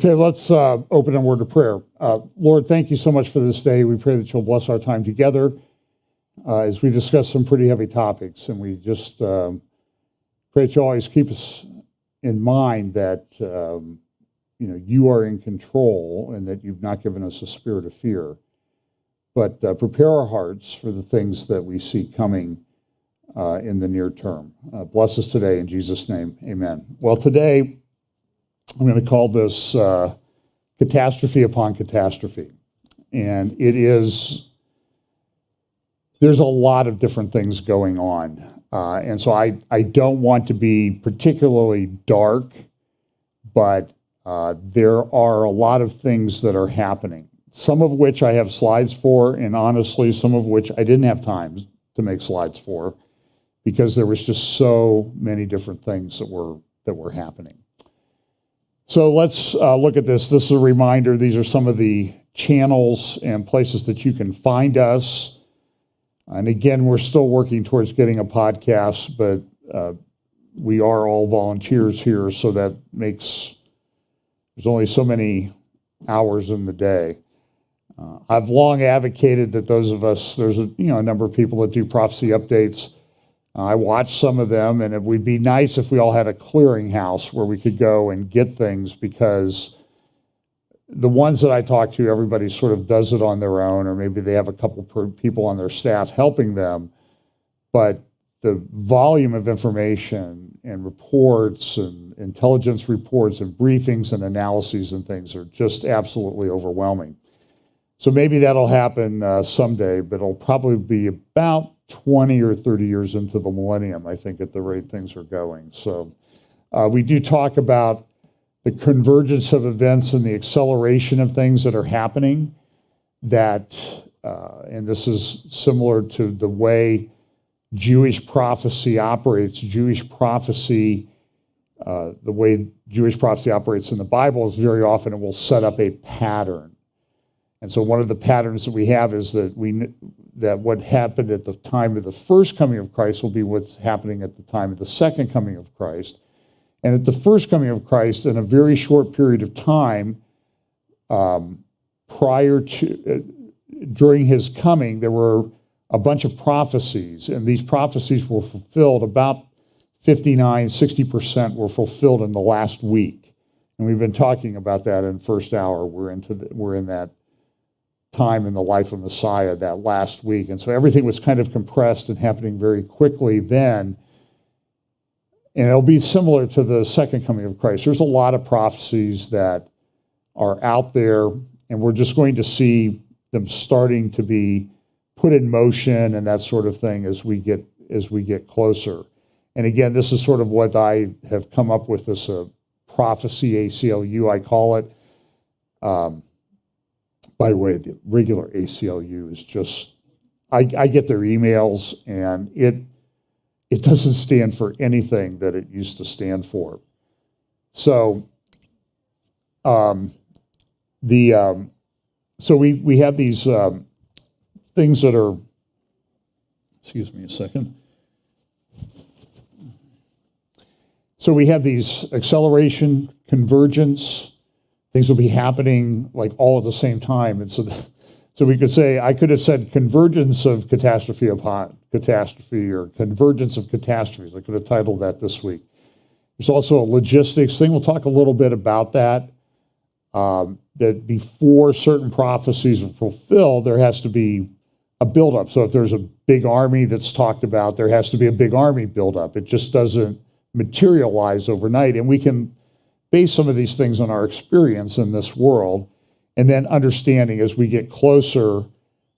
Okay, let's open a word of prayer. Lord, thank you so much for this day. We pray that you'll bless our time together as we discuss some pretty heavy topics. And we just pray that you always keep us in mind that you are in control and that you've not given us a spirit of fear. But prepare our hearts for the things that we see coming in the near term. Bless us today in Jesus' name, amen. Well, today I'm going to call this Catastrophe upon Catastrophe. And there's a lot of different things going on. And so I don't want to be particularly dark, but there are a lot of things that are happening. Some of which I have slides for, and honestly, some of which I didn't have time to make slides for, because there was just so many different things that were happening. So let's look at this. This is a reminder. These are some of the channels and places that you can find us. And again, we're still working towards getting a podcast, but we are all volunteers here, so that makes there's only so many hours in the day. I've long advocated that those of us, there's a number of people that do prophecy updates. I watch some of them, and it would be nice if we all had a clearinghouse where we could go and get things, because the ones that I talk to, everybody sort of does it on their own, or maybe they have a couple people on their staff helping them. But the volume of information and reports and intelligence reports and briefings and analyses and things are just absolutely overwhelming. So maybe that'll happen someday, but it'll probably be about 20 or 30 years into the millennium, I think, at the rate things are going. So we do talk about the convergence of events and the acceleration of things that are happening, that, and this is similar to the way Jewish prophecy operates. Jewish prophecy, the way Jewish prophecy operates in the Bible is very often it will set up a pattern. And so one of the patterns that we have is that that what happened at the time of the first coming of Christ will be what's happening at the time of the second coming of Christ. And at the first coming of Christ, in a very short period of time, during his coming, there were a bunch of prophecies, and these prophecies were fulfilled. About 60% were fulfilled in the last week. And we've been talking about that in first hour. We're in that time in the life of Messiah, that last week. And so everything was kind of compressed and happening very quickly then. And it'll be similar to the second coming of Christ. There's a lot of prophecies that are out there, and we're just going to see them starting to be put in motion and that sort of thing as we get closer. And again, this is sort of what I have come up with, this prophecy ACLU, I call it. By the way, the regular ACLU is just, I get their emails, and it doesn't stand for anything that it used to stand for. So so we have these things that are, excuse me a second. So we have these acceleration, convergence. Things will be happening like all at the same time. And so we could say, I could have said convergence of catastrophe upon catastrophe, or convergence of catastrophes. I could have titled that this week. There's also a logistics thing. We'll talk a little bit about that. That before certain prophecies are fulfilled, there has to be a buildup. So if there's a big army that's talked about, there has to be a big army buildup. It just doesn't materialize overnight. And we can base some of these things on our experience in this world, and then understanding as we get closer,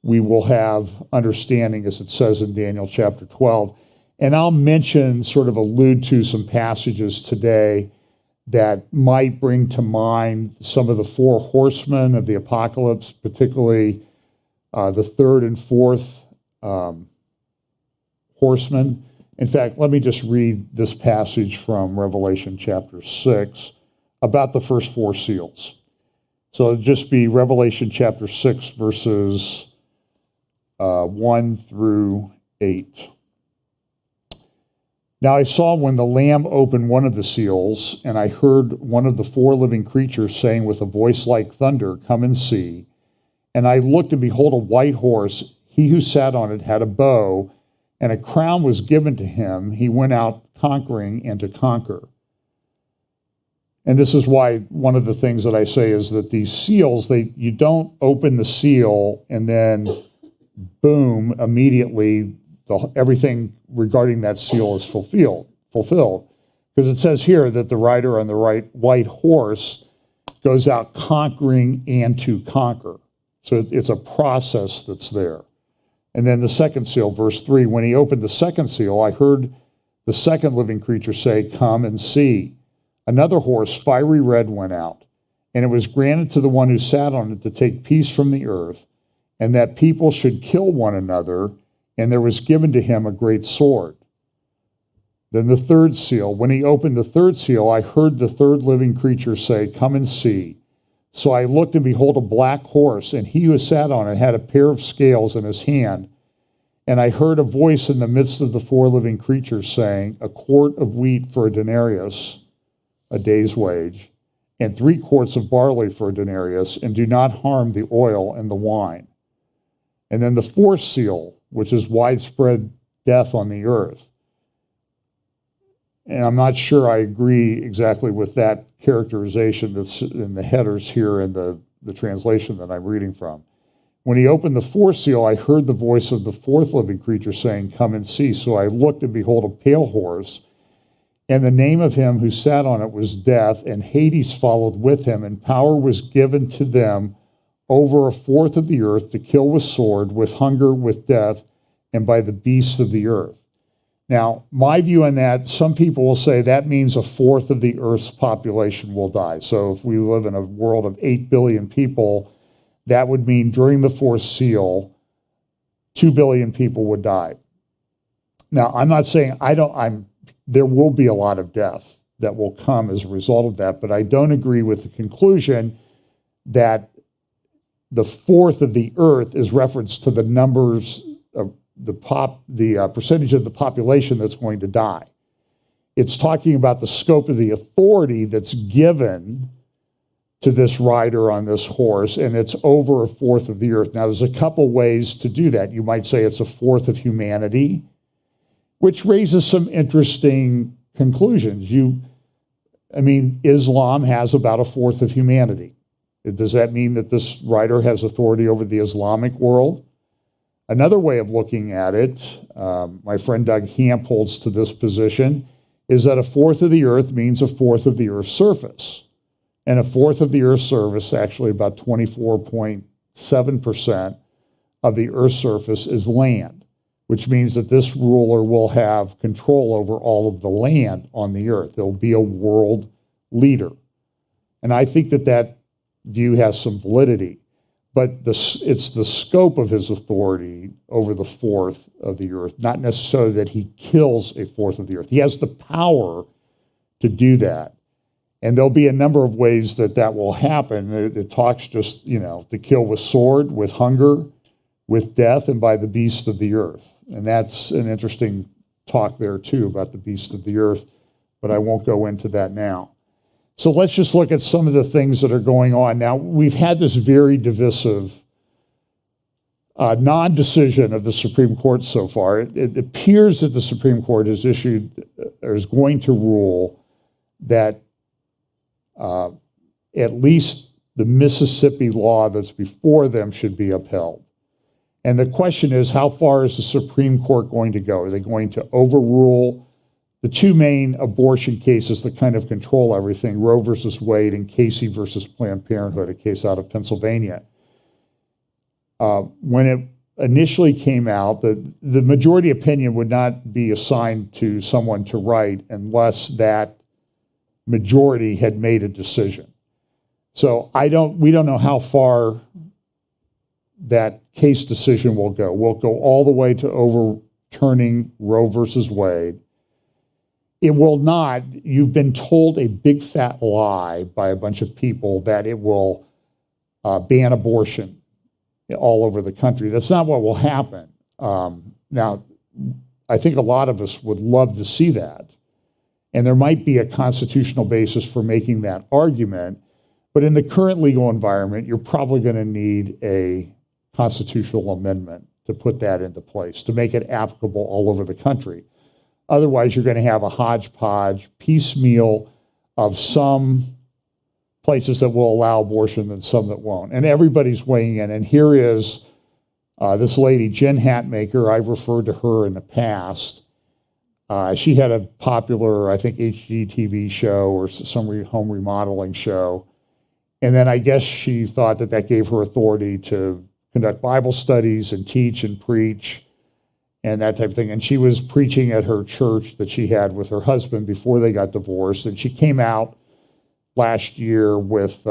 we will have understanding, as it says in Daniel chapter 12. And I'll allude to some passages today that might bring to mind some of the four horsemen of the apocalypse, particularly the third and fourth horsemen. In fact, let me just read this passage from Revelation chapter 6 about the first four seals. So it'll just be Revelation chapter 6, verses 1 through 8. Now I saw when the Lamb opened one of the seals, and I heard one of the four living creatures saying with a voice like thunder, "Come and see." And I looked, and behold, a white horse. He who sat on it had a bow, and a crown was given to him. He went out conquering and to conquer. And this is why one of the things that I say is that these seals, you don't open the seal and then boom, immediately everything regarding that seal is fulfilled. Because it says here that the rider on the white horse goes out conquering and to conquer. So it's a process that's there. And then the second seal, verse 3, when he opened the second seal, I heard the second living creature say, "Come and see." Another horse, fiery red, went out, and it was granted to the one who sat on it to take peace from the earth, and that people should kill one another, and there was given to him a great sword. Then the third seal, when he opened the third seal, I heard the third living creature say, "Come and see." So I looked, and behold, a black horse, and he who sat on it had a pair of scales in his hand. And I heard a voice in the midst of the four living creatures saying, "A quart of wheat for a denarius, a day's wage, and 3 quarts of barley for a denarius, and do not harm the oil and the wine." And then the fourth seal, which is widespread death on the earth. And I'm not sure I agree exactly with that characterization that's in the headers here in the translation that I'm reading from. When he opened the fourth seal, I heard the voice of the fourth living creature saying, "Come and see." So I looked, and behold, a pale horse, and the name of him who sat on it was Death, and Hades followed with him, and power was given to them over a fourth of the earth to kill with sword, with hunger, with death, and by the beasts of the earth. Now, my view on that, some people will say that means a fourth of the earth's population will die. So if we live in a world of 8 billion people, that would mean during the fourth seal, 2 billion people would die. Now, I'm not saying there will be a lot of death that will come as a result of that, but I don't agree with the conclusion that the fourth of the earth is reference to the numbers of the percentage of the population that's going to die. It's talking about the scope of the authority that's given to this rider on this horse, and it's over a fourth of the earth. Now, there's a couple ways to do that. You might say it's a fourth of humanity, which raises some interesting conclusions. Islam has about a fourth of humanity. Does that mean that this rider has authority over the Islamic world? Another way of looking at it, my friend Doug Hamp holds to this position, is that a fourth of the earth means a fourth of the earth's surface. And a fourth of the earth's surface, actually about 24.7% of the earth's surface, is land, which means that this ruler will have control over all of the land on the earth. There'll be a world leader. And I think that view has some validity. But it's the scope of his authority over the fourth of the earth, not necessarily that he kills a fourth of the earth. He has the power to do that. And there'll be a number of ways that will happen. It talks just, to kill with sword, with hunger, with death, and by the beasts of the earth. And that's an interesting talk there, too, about the beasts of the earth, but I won't go into that now. So let's just look at some of the things that are going on. Now, we've had this very divisive non-decision of the Supreme Court so far. It appears that the Supreme Court has issued, or is going to rule that at least the Mississippi law that's before them should be upheld. And the question is, how far is the Supreme Court going to go? Are they going to overrule the two main abortion cases that kind of control everything, Roe versus Wade and Casey versus Planned Parenthood, a case out of Pennsylvania? When it initially came out, the majority opinion would not be assigned to someone to write unless that majority had made a decision. So we don't know how far that case decision will go. Will it go all the way to overturning Roe versus Wade? It will not. You've been told a big fat lie by a bunch of people that it will ban abortion all over the country. That's not what will happen. Now, I think a lot of us would love to see that. And there might be a constitutional basis for making that argument. But in the current legal environment, you're probably going to need a constitutional amendment to put that into place, to make it applicable all over the country. Otherwise, you're going to have a hodgepodge, piecemeal of some places that will allow abortion and some that won't. And everybody's weighing in. And here is this lady, Jen Hatmaker. I've referred to her in the past. She had a popular, I think, HGTV show or some home remodeling show. And then I guess she thought that that gave her authority to conduct Bible studies and teach and preach and that type of thing. And she was preaching at her church that she had with her husband before they got divorced. And she came out last year with,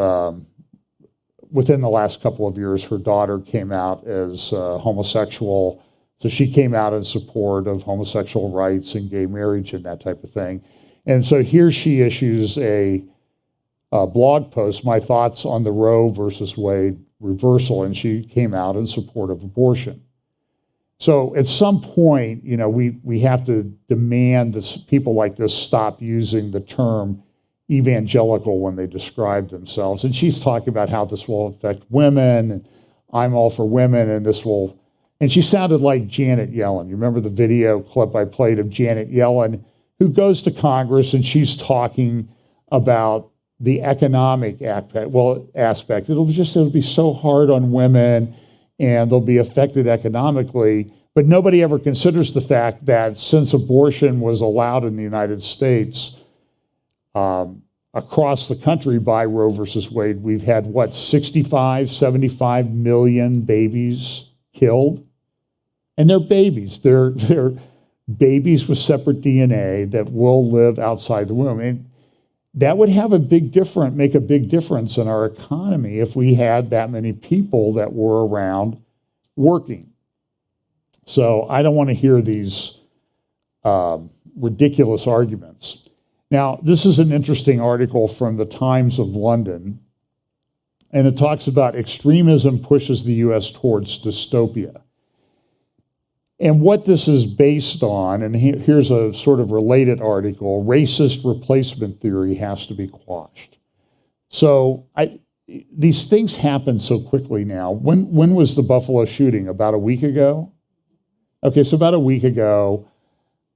within the last couple of years, her daughter came out as homosexual. So she came out in support of homosexual rights and gay marriage and that type of thing. And so here she issues a blog post, My Thoughts on the Roe versus Wade Reversal, and she came out in support of abortion. So at some point, you know, we have to demand that people like this stop using the term evangelical when they describe themselves. And she's talking about how this will affect women, and I'm all for women, and this will, and she sounded like Janet Yellen. You remember the video clip I played of Janet Yellen, who goes to Congress and she's talking about the economic aspect. It'll be so hard on women and they'll be affected economically. But nobody ever considers the fact that since abortion was allowed in the United States, across the country by Roe versus Wade, we've had 65, 75 million babies killed. And they're babies. They're babies with separate DNA that will live outside the womb. And that would have make a big difference in our economy if we had that many people that were around working. So I don't want to hear these ridiculous arguments. Now, this is an interesting article from the Times of London, and it talks about extremism pushes the US towards dystopia. And what this is based on, and here's a sort of related article, racist replacement theory has to be quashed. So these things happen so quickly now. When was the Buffalo shooting? About a week ago? Okay, so about a week ago,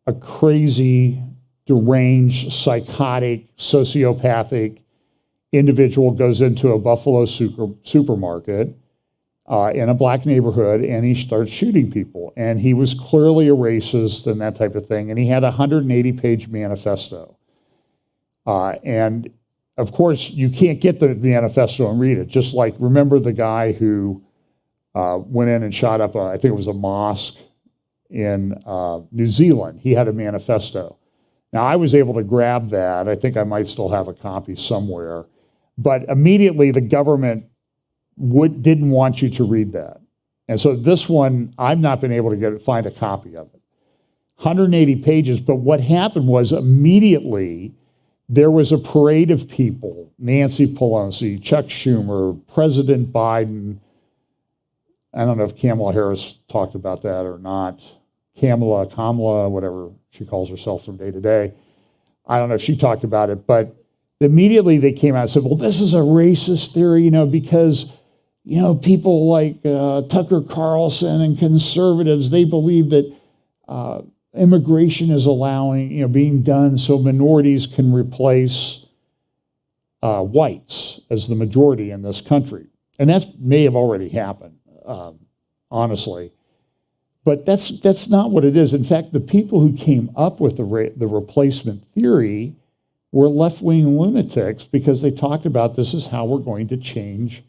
a crazy, deranged, psychotic, sociopathic individual goes into a Buffalo supermarket in a black neighborhood, and he starts shooting people. And he was clearly a racist and that type of thing. And he had a 180-page manifesto. And of course, you can't get the manifesto and read it. Just like, remember the guy who went in and shot up, I think it was a mosque in New Zealand. He had a manifesto. Now, I was able to grab that. I think I might still have a copy somewhere. But immediately, the government didn't want you to read that. And so this one, I've not been able to find a copy of it. 180 pages, but what happened was immediately there was a parade of people, Nancy Pelosi, Chuck Schumer, President Biden. I don't know if Kamala Harris talked about that or not. Kamala, whatever she calls herself from day to day. I don't know if she talked about it, but immediately they came out and said, well, this is a racist theory, because people like Tucker Carlson and conservatives, they believe that immigration is being done so minorities can replace whites as the majority in this country. And that may have already happened, honestly. But that's not what it is. In fact, the people who came up with the replacement theory were left-wing lunatics because they talked about this is how we're going to change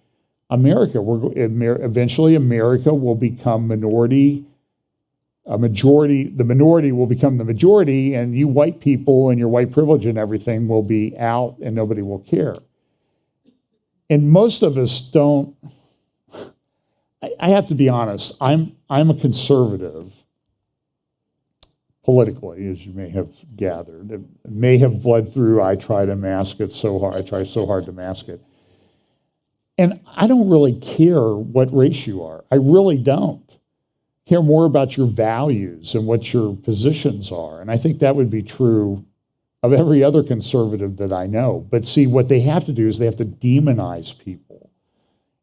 America. Eventually, America will become the minority will become the majority, and you white people and your white privilege and everything will be out and nobody will care. And most of us don't. I have to be honest, I'm a conservative politically, as you may have gathered. It may have bled through. I try to mask it so hard. I try so hard to mask it. And I don't really care what race you are. I really don't. care more about your values and what your positions are. And I think that would be true of every other conservative that I know. But see, what they have to do is they have to demonize people.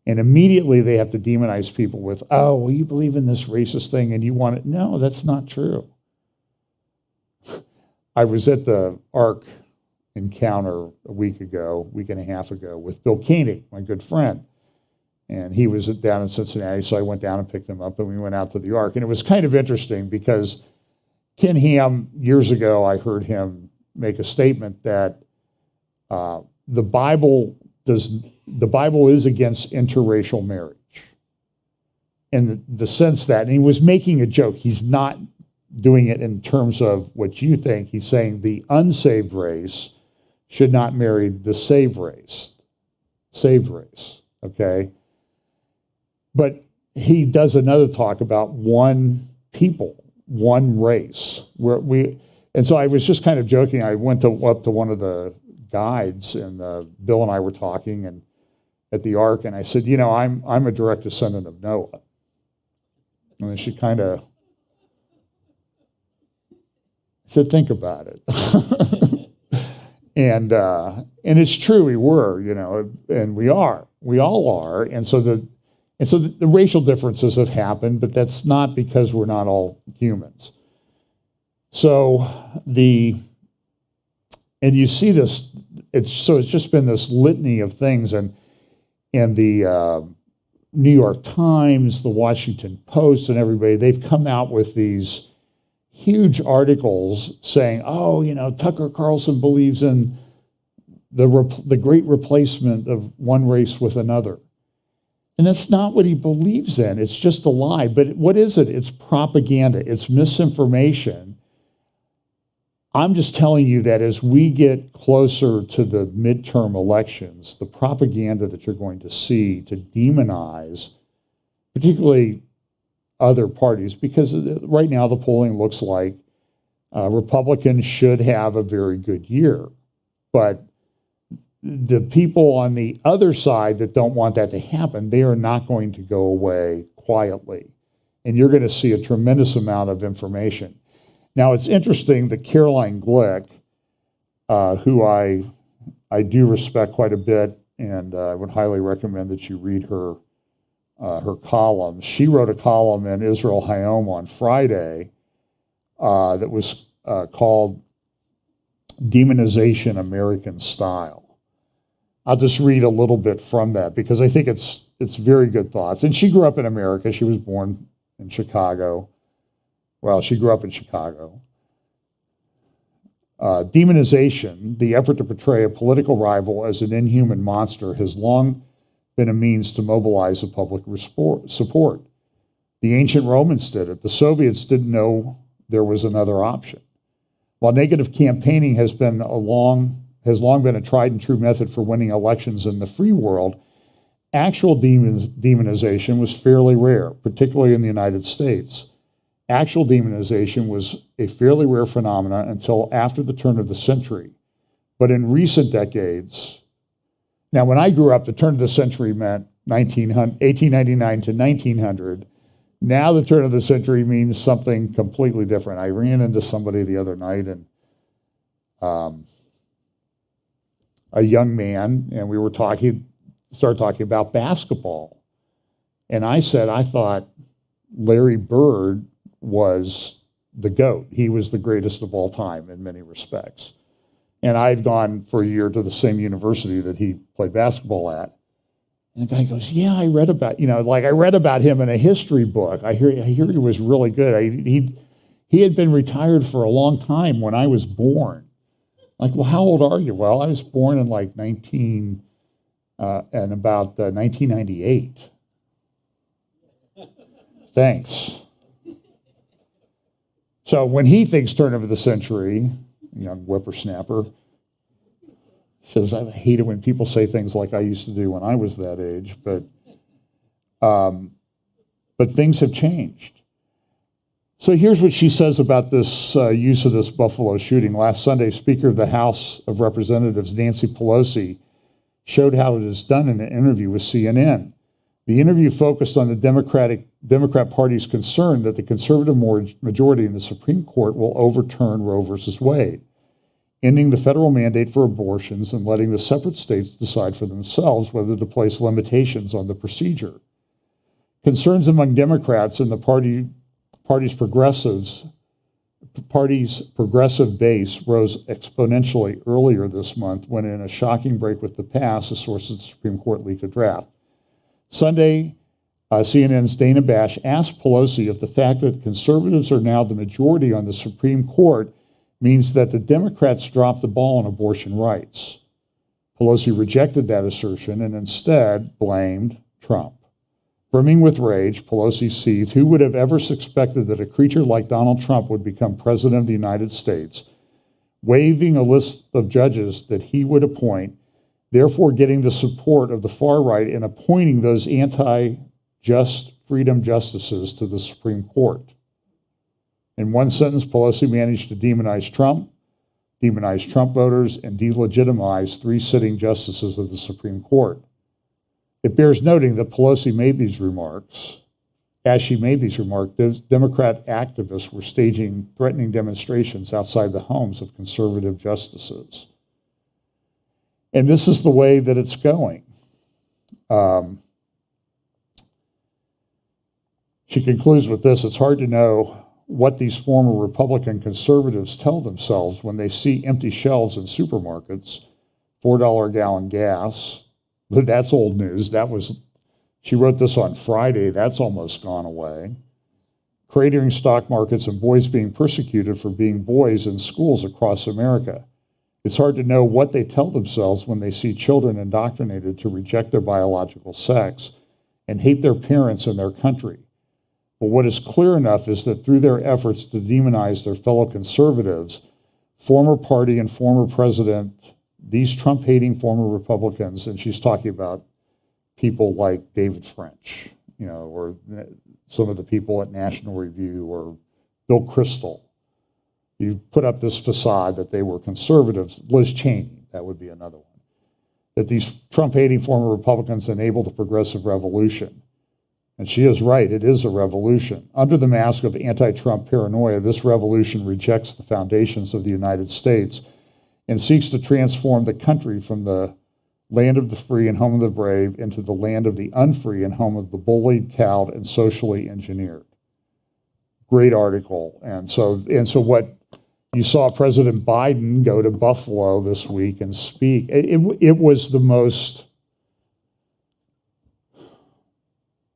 And immediately they have to demonize people with, oh, well, you believe in this racist thing and you want it. No, that's not true. I was at the ARC encounter a week and a half ago, with Bill Koenig, my good friend. And he was down in Cincinnati, so I went down and picked him up, and we went out to the ARC. And it was kind of interesting because Ken Ham, years ago, I heard him make a statement that the Bible is against interracial marriage. In the sense that, and he was making a joke, he's not doing it in terms of what you think. He's saying the unsaved race should not marry the saved race, okay? But he does another talk about one people, one race. And so I was just kind of joking. I went up to one of the guides, and Bill and I were talking and at the ARC, and I said, you know, I'm a direct descendant of Noah. And then she kind of said, think about it. And it's true, we were, you know, and we all are. And so the racial differences have happened, but that's not because we're not all humans. So and you see this, it's just been this litany of things, and the New York Times, the Washington Post, and everybody, they've come out with these huge articles saying, oh, you know, Tucker Carlson believes in the great replacement of one race with another. And that's not what he believes in. It's just a lie. But what is it? It's propaganda. It's misinformation. I'm just telling you that as we get closer to the midterm elections, the propaganda that you're going to see to demonize, particularly other parties, because right now the polling looks like Republicans should have a very good year. But the people on the other side that don't want that to happen, they are not going to go away quietly. And you're going to see a tremendous amount of information. Now, it's interesting that Caroline Glick, who I do respect quite a bit, and I would highly recommend that you read her columns. She wrote a column in Israel Hayom on Friday that was called Demonization American Style. I'll just read a little bit from that because I think it's very good thoughts. And she grew up in America. She was born in Chicago. Well, she grew up in Chicago. Demonization, the effort to portray a political rival as an inhuman monster, has long been a means to mobilize the public support. The ancient Romans did it. The Soviets didn't know there was another option. While negative campaigning has long been a tried and true method for winning elections in the free world, actual demonization was fairly rare, particularly in the United States. Actual demonization was a fairly rare phenomenon until after the turn of the century. But in recent decades, now when I grew up, the turn of the century meant 1899 to 1900. Now the turn of the century means something completely different. I ran into somebody the other night, and a young man, and we were started talking about basketball. And I said, I thought Larry Bird was the GOAT. He was the greatest of all time in many respects. And I had gone for a year to the same university that he played basketball at. And the guy goes, yeah, I read about him in a history book. I hear he was really good. He had been retired for a long time when I was born. Like, well, how old are you? Well, I was born in like 1998. Thanks. So when he thinks turn of the century, young whippersnapper, says, I hate it when people say things like I used to do when I was that age, but things have changed. So here's what she says about this use of this Buffalo shooting. Last Sunday, Speaker of the House of Representatives Nancy Pelosi showed how it is done in an interview with CNN. The interview focused on the Democrat Party's concern that the conservative majority in the Supreme Court will overturn Roe versus Wade, ending the federal mandate for abortions and letting the separate states decide for themselves whether to place limitations on the procedure. Concerns among Democrats and the party's progressive base rose exponentially earlier this month when, in a shocking break with the past, a source at the Supreme Court leaked a draft. Sunday, CNN's Dana Bash asked Pelosi if the fact that conservatives are now the majority on the Supreme Court means that the Democrats dropped the ball on abortion rights. Pelosi rejected that assertion and instead blamed Trump. Brimming with rage, Pelosi seethed, "Who would have ever suspected that a creature like Donald Trump would become president of the United States, waiving a list of judges that he would appoint, therefore getting the support of the far right and appointing those anti-just freedom justices to the Supreme Court?" In one sentence, Pelosi managed to demonize Trump voters, and delegitimize 3 sitting justices of the Supreme Court. It bears noting that Pelosi made these remarks. As she made these remarks, Democrat activists were staging threatening demonstrations outside the homes of conservative justices. And this is the way that it's going. She concludes with this: "It's hard to know what these former Republican conservatives tell themselves when they see empty shelves in supermarkets, $4 a gallon gas." But that's old news. She wrote this on Friday. That's almost gone away. Cratering stock markets and boys being persecuted for being boys in schools across America. It's hard to know what they tell themselves when they see children indoctrinated to reject their biological sex and hate their parents and their country. But what is clear enough is that through their efforts to demonize their fellow conservatives, former party and former president, these Trump-hating former Republicans, and she's talking about people like David French, or some of the people at National Review, or Bill Kristol. You put up this facade that they were conservatives. Liz Cheney, that would be another one. That these Trump-hating former Republicans enabled the progressive revolution. And she is right, it is a revolution. Under the mask of anti-Trump paranoia, this revolution rejects the foundations of the United States and seeks to transform the country from the land of the free and home of the brave into the land of the unfree and home of the bullied, cowed, and socially engineered. Great article. And so what you saw President Biden go to Buffalo this week and speak, it was the most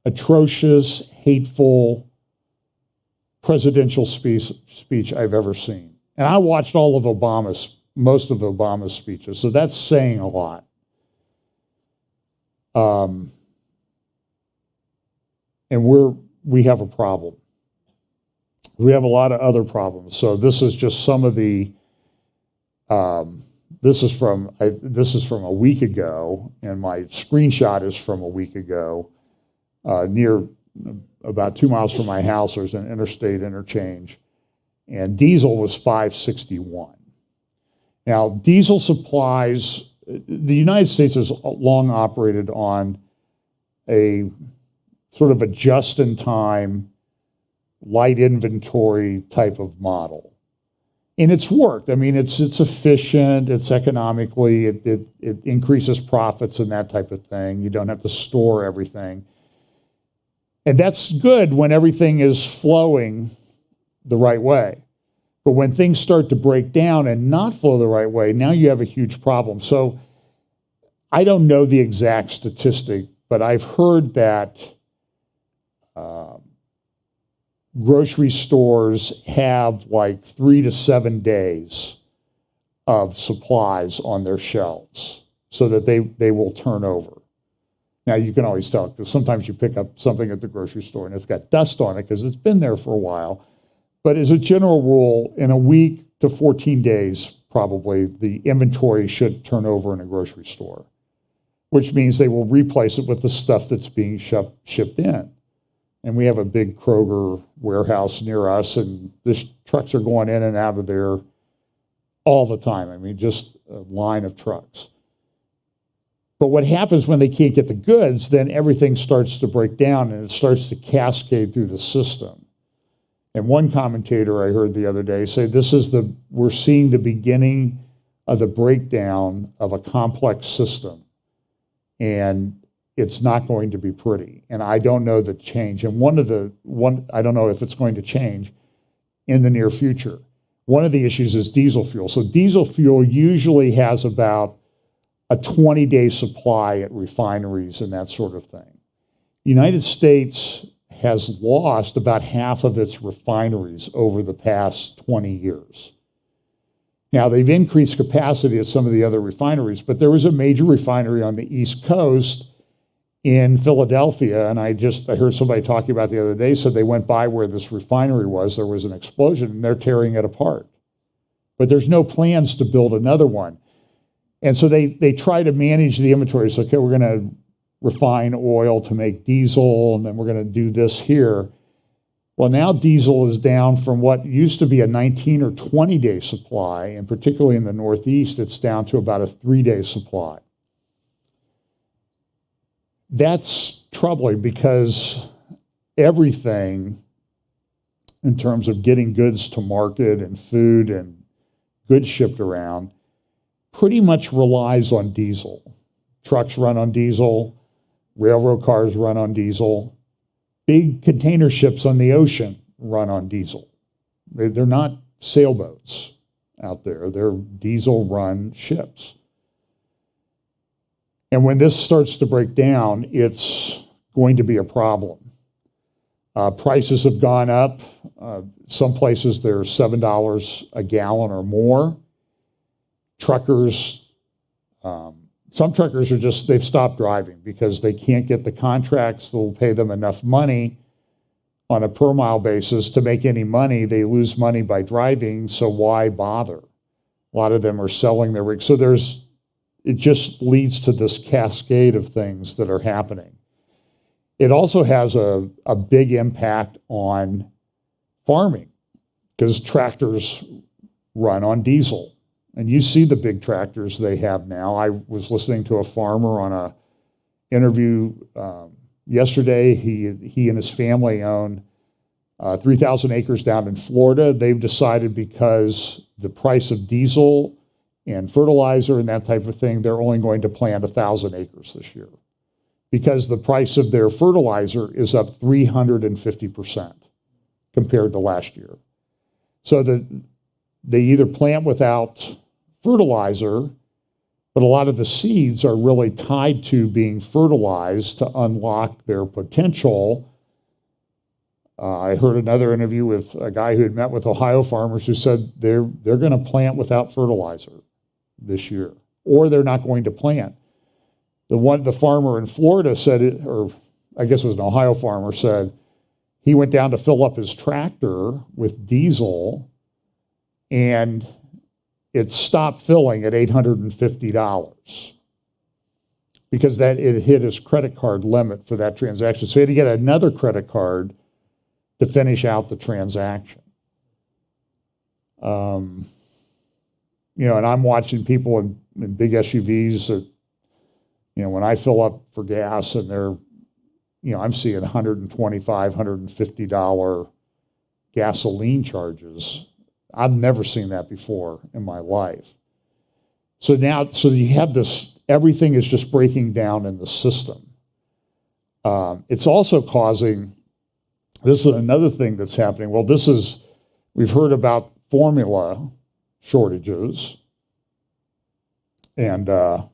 atrocious, hateful presidential speech I've ever seen. And I watched most of Obama's speeches, so that's saying a lot. And we have a problem. We have a lot of other problems. So this is just some of the. This is from a week ago, and my screenshot is from a week ago. Near about 2 miles from my house, there's an interstate interchange, and diesel was $5.61. Now, diesel supplies, the United States has long operated on a sort of a just-in-time, light inventory type of model. And it's worked. I mean, it's efficient, it's economically, it increases profits and that type of thing. You don't have to store everything. And that's good when everything is flowing the right way. But when things start to break down and not flow the right way, now you have a huge problem. So I don't know the exact statistic, but I've heard that grocery stores have like 3 to 7 days of supplies on their shelves so that they will turn over. Now, you can always tell, because sometimes you pick up something at the grocery store and it's got dust on it because it's been there for a while. But as a general rule, in a week to 14 days, probably, the inventory should turn over in a grocery store, which means they will replace it with the stuff that's being shipped in. And we have a big Kroger warehouse near us, and trucks are going in and out of there all the time. I mean, just a line of trucks. But what happens when they can't get the goods, then everything starts to break down and it starts to cascade through the system. And one commentator I heard the other day say, we're seeing the beginning of the breakdown of a complex system. And it's not going to be pretty. And I don't know the change. And I don't know if it's going to change in the near future. One of the issues is diesel fuel. So diesel fuel usually has about a 20-day supply at refineries and that sort of thing. The United States has lost about half of its refineries over the past 20 years. Now, they've increased capacity at some of the other refineries, but there was a major refinery on the East Coast in Philadelphia, and I heard somebody talking about the other day, said they went by where this refinery was, there was an explosion, and they're tearing it apart. But there's no plans to build another one. And so they try to manage the inventory. So, okay, we're going to refine oil to make diesel, and then we're going to do this here. Well, now diesel is down from what used to be a 19 or 20-day supply, and particularly in the Northeast, it's down to about a 3-day supply. That's troubling because everything in terms of getting goods to market and food and goods shipped around pretty much relies on diesel. Trucks run on diesel, railroad cars run on diesel, big container ships on the ocean run on diesel. They're not sailboats out there, they're diesel-run ships. And when this starts to break down, it's going to be a problem. Prices have gone up. Some places they're $7 a gallon or more. Truckers, some truckers they've stopped driving because they can't get the contracts that will pay them enough money on a per mile basis to make any money. They lose money by driving, so why bother? A lot of them are selling their rigs. So it just leads to this cascade of things that are happening. It also has a big impact on farming because tractors run on diesel. And you see the big tractors they have now. I was listening to a farmer on an interview yesterday. He and his family own 3,000 acres down in Florida. They've decided because the price of diesel and fertilizer and that type of thing, they're only going to plant 1,000 acres this year because the price of their fertilizer is up 350% compared to last year. So they either plant without fertilizer, but a lot of the seeds are really tied to being fertilized to unlock their potential. I heard another interview with a guy who had met with Ohio farmers who said they're going to plant without fertilizer this year, or they're not going to plant. The farmer in Florida said it, or I guess it was an Ohio farmer, said he went down to fill up his tractor with diesel and it stopped filling at $850 because it hit his credit card limit for that transaction. So he had to get another credit card to finish out the transaction. And I'm watching people in big SUVs that, when I fill up for gas and they're, I'm seeing $125, $150 gasoline charges. I've never seen that before in my life. So you have this, everything is just breaking down in the system. It's also causing, this is another thing that's happening. Well, we've heard about formula shortages. And I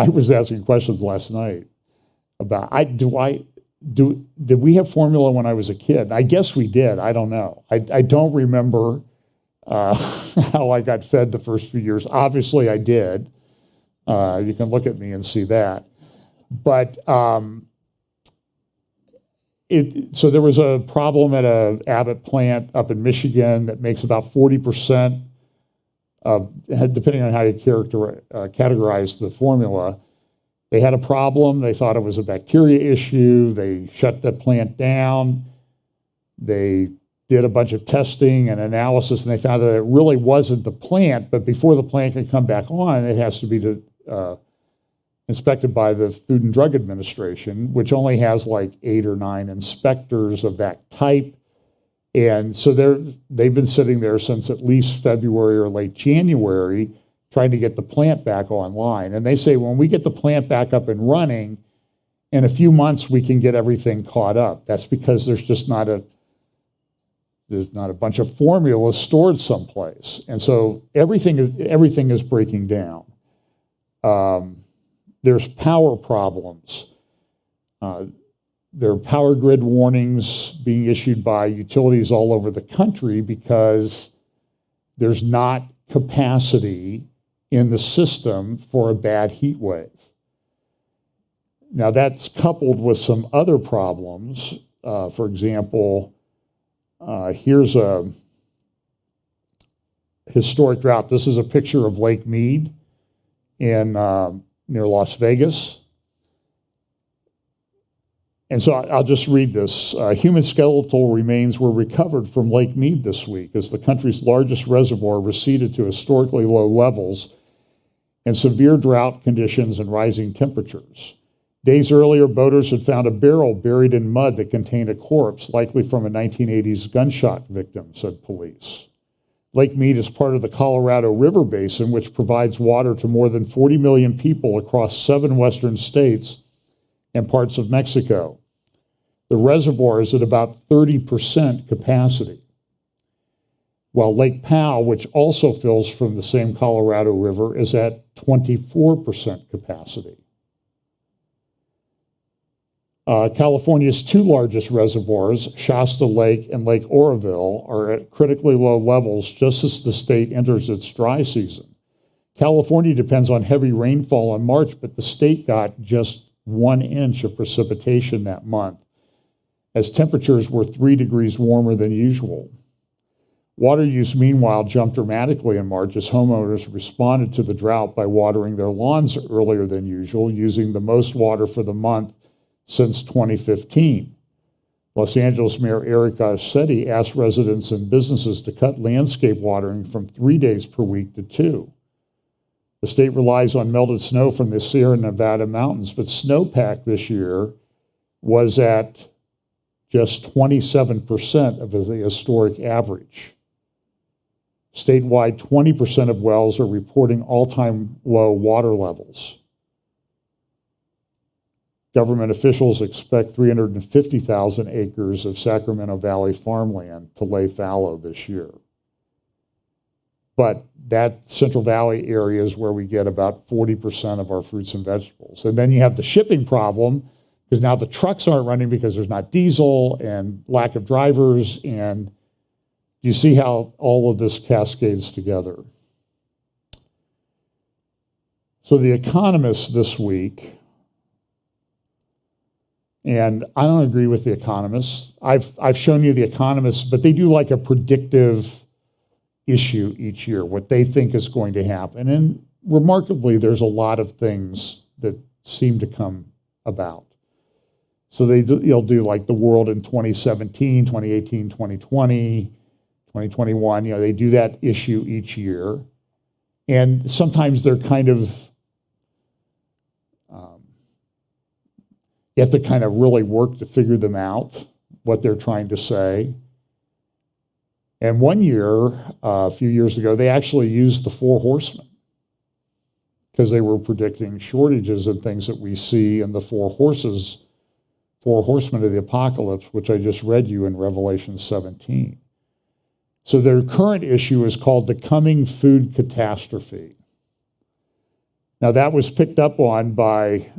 was asking questions last night about, did we have formula when I was a kid? I guess we did. I don't know. I don't remember how I got fed the first few years. Obviously, I did. You can look at me and see that. But so there was a problem at a Abbott plant up in Michigan that makes about 40% of, depending on how you categorize the formula. They had a problem. They thought it was a bacteria issue. They shut the plant down. They did a bunch of testing and analysis, and they found that it really wasn't the plant, but before the plant can come back on, it has to be inspected by the Food and Drug Administration, which only has like 8 or 9 inspectors of that type. And so they've been sitting there since at least February or late January trying to get the plant back online. And they say when we get the plant back up and running, in a few months we can get everything caught up. That's because there's just not a bunch of formula stored someplace. And so everything is breaking down. There's power problems. There are power grid warnings being issued by utilities all over the country because there's not capacity in the system for a bad heat wave. Now that's coupled with some other problems. For example, here's a historic drought. This is a picture of Lake Mead in near Las Vegas. And so I'll just read this. Human skeletal remains were recovered from Lake Mead this week as the country's largest reservoir receded to historically low levels and severe drought conditions and rising temperatures. Days earlier, boaters had found a barrel buried in mud that contained a corpse, likely from a 1980s gunshot victim, said police. Lake Mead is part of the Colorado River Basin, which provides water to more than 40 million people across 7 western states and parts of Mexico. The reservoir is at about 30% capacity, while Lake Powell, which also fills from the same Colorado River, is at 24% capacity. California's 2 largest reservoirs, Shasta Lake and Lake Oroville, are at critically low levels just as the state enters its dry season. California depends on heavy rainfall in March, but the state got just 1 inch of precipitation that month, as temperatures were 3 degrees warmer than usual. Water use, meanwhile, jumped dramatically in March as homeowners responded to the drought by watering their lawns earlier than usual, using the most water for the month since 2015. Los Angeles Mayor Eric Garcetti asked residents and businesses to cut landscape watering from 3 days per week to 2. The state relies on melted snow from the Sierra Nevada mountains, but snowpack this year was at just 27% of the historic average. Statewide, 20% of wells are reporting all-time low water levels. Government officials expect 350,000 acres of Sacramento Valley farmland to lay fallow this year. But that Central Valley area is where we get about 40% of our fruits and vegetables. And then you have the shipping problem, because now the trucks aren't running because there's not diesel and lack of drivers. And you see how all of this cascades together. So The Economist this week, and I don't agree with The Economist. I've shown you The Economist, but they do like a predictive issue each year, what they think is going to happen. And remarkably, there's a lot of things that seem to come about. So they'll do like the world in 2017, 2018, 2020, 2021. They do that issue each year. And sometimes they're kind of, you have to kind of really work to figure them out, what they're trying to say. And one year, a few years ago, they actually used the 4 horsemen because they were predicting shortages and things that we see in the 4 horsemen of the apocalypse, which I just read you in Revelation 17. So their current issue is called the coming food catastrophe. Now that was picked up on by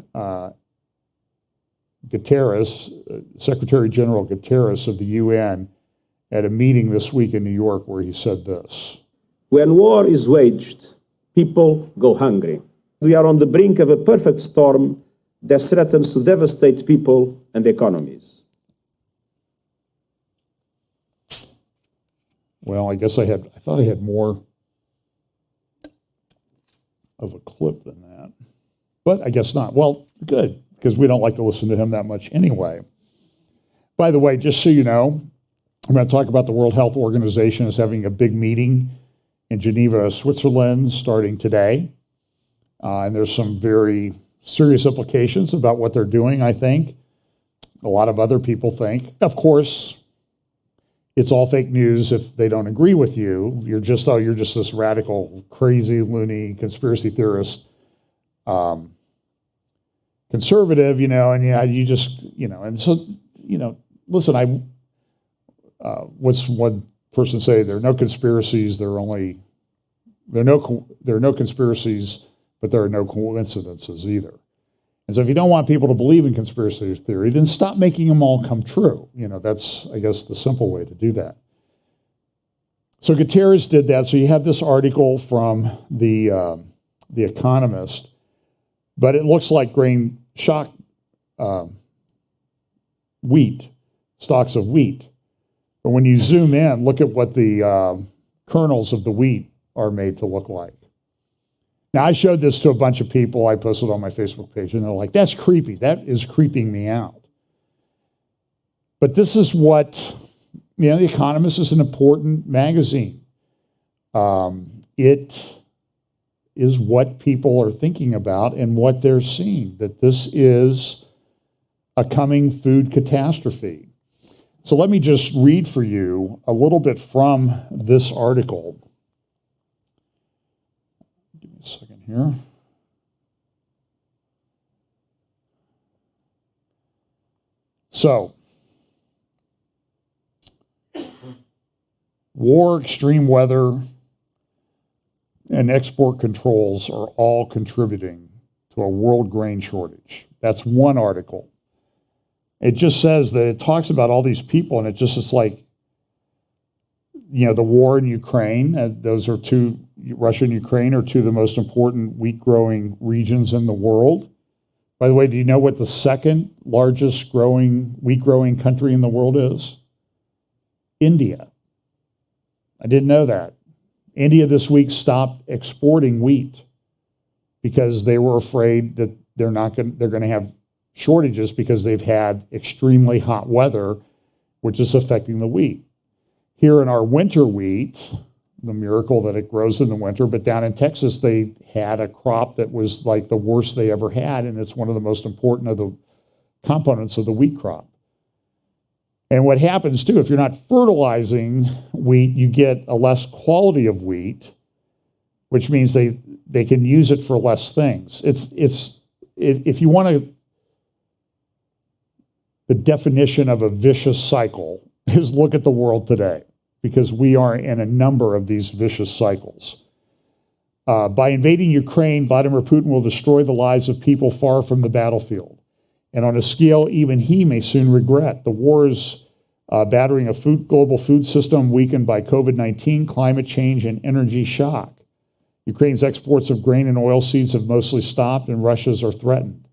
Guterres, Secretary General Guterres of the UN, at a meeting this week in New York where he said this. When war is waged, people go hungry. We are on the brink of a perfect storm that threatens to devastate people and economies. Well, I guess I thought I had more of a clip than that, but I guess not. Well, good, because we don't like to listen to him that much anyway. By the way, just so you know, I'm going to talk about the World Health Organization is having a big meeting in Geneva, Switzerland, starting today. And there's some very serious implications about what they're doing, I think. A lot of other people think. Of course, it's all fake news if they don't agree with you. You're just this radical, crazy, loony conspiracy theorist, conservative, and you just, and so, listen, what's one person say? There are no conspiracies. There are no conspiracies, but there are no coincidences either. And so if you don't want people to believe in conspiracy theory, then stop making them all come true. That's, I guess, the simple way to do that. So Guterres did that. So you have this article from the Economist, but it looks like grain shock wheat, stalks of wheat. But when you zoom in, look at what the kernels of the wheat are made to look like. Now, I showed this to a bunch of people. I posted on my Facebook page, and they're like, that's creepy. That is creeping me out. But this is what, The Economist is an important magazine. It is what people are thinking about and what they're seeing, that this is a coming food catastrophe. So let me just read for you a little bit from this article. Give me a second here. So, war, extreme weather, and export controls are all contributing to a world grain shortage. That's one article. It just says that it talks about all these people, and it's like, the war in Ukraine, those are Russia and Ukraine are two of the most important wheat-growing regions in the world. By the way, do you know what the second largest wheat-growing country in the world is? India. I didn't know that. India this week stopped exporting wheat because they were afraid that they're going to have shortages because they've had extremely hot weather, which is affecting the wheat. Here in our winter wheat, the miracle that it grows in the winter, but down in Texas, they had a crop that was like the worst they ever had, and it's one of the most important of the components of the wheat crop. And what happens too, if you're not fertilizing wheat, you get a less quality of wheat, which means they can use it for less things. If you want the definition of a vicious cycle is look at the world today, because we are in a number of these vicious cycles. By invading Ukraine, Vladimir Putin will destroy the lives of people far from the battlefield. And on a scale even he may soon regret. The war is battering a global food system weakened by COVID-19, climate change, and energy shock. Ukraine's exports of grain and oilseeds have mostly stopped, and Russia's are threatened.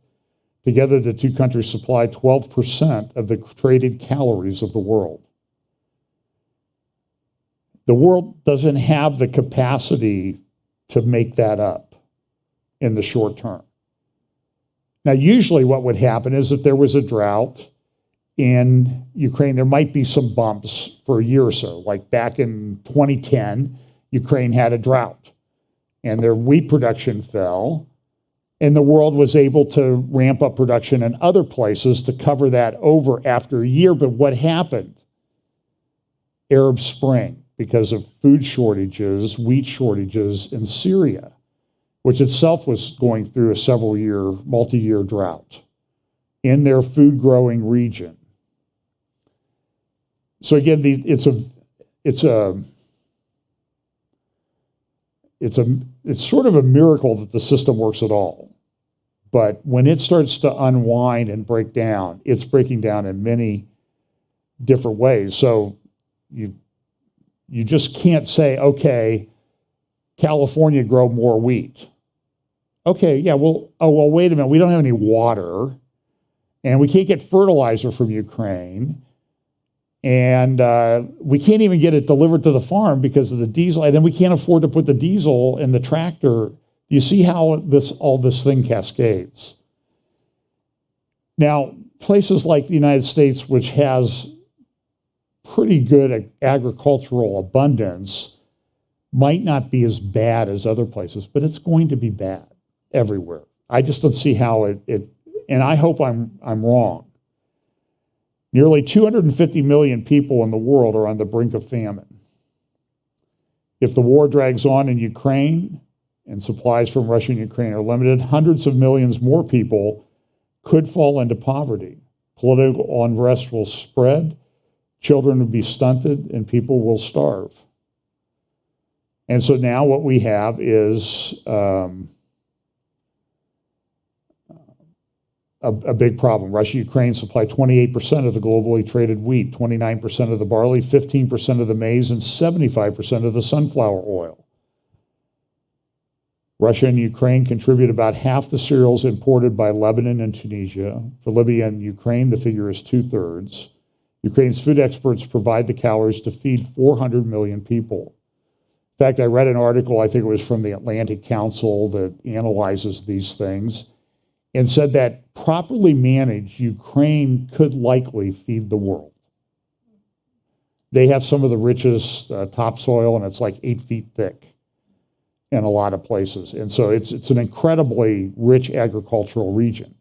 Together, the two countries supply 12% of the traded calories of the world. The world doesn't have the capacity to make that up in the short term. Now, usually what would happen is if there was a drought in Ukraine, there might be some bumps for a year or so. Like back in 2010, Ukraine had a drought and their wheat production fell, and the world was able to ramp up production in other places to cover that over after a year. But what happened? Arab Spring, because of food shortages, wheat shortages in Syria, which itself was going through a multi-year drought in their food-growing region. So again, it's sort of a miracle that the system works at all. But when it starts to unwind and break down, it's breaking down in many different ways. So you just can't say, okay, California grow more wheat. Okay, yeah, well, wait a minute, we don't have any water, and we can't get fertilizer from Ukraine, and we can't even get it delivered to the farm because of the diesel, and then we can't afford to put the diesel in the tractor. You see how all this thing cascades. Now, places like the United States, which has pretty good agricultural abundance might not be as bad as other places, but it's going to be bad everywhere. I just don't see how and I hope I'm wrong. Nearly 250 million people in the world are on the brink of famine. If the war drags on in Ukraine and supplies from Russia and Ukraine are limited, hundreds of millions more people could fall into poverty. Political unrest will spread, children will be stunted, and people will starve. And so now what we have is a big problem. Russia and Ukraine supply 28% of the globally traded wheat, 29% of the barley, 15% of the maize, and 75% of the sunflower oil. Russia and Ukraine contribute about half the cereals imported by Lebanon and Tunisia. For Libya and Ukraine, the figure is 2/3. Ukraine's food experts provide the calories to feed 400 million people. In fact, I read an article, I think it was from the Atlantic Council, that analyzes these things, and said that properly managed, Ukraine could likely feed the world. They have some of the richest topsoil, and it's like 8 feet thick in a lot of places. And so it's an incredibly rich agricultural region.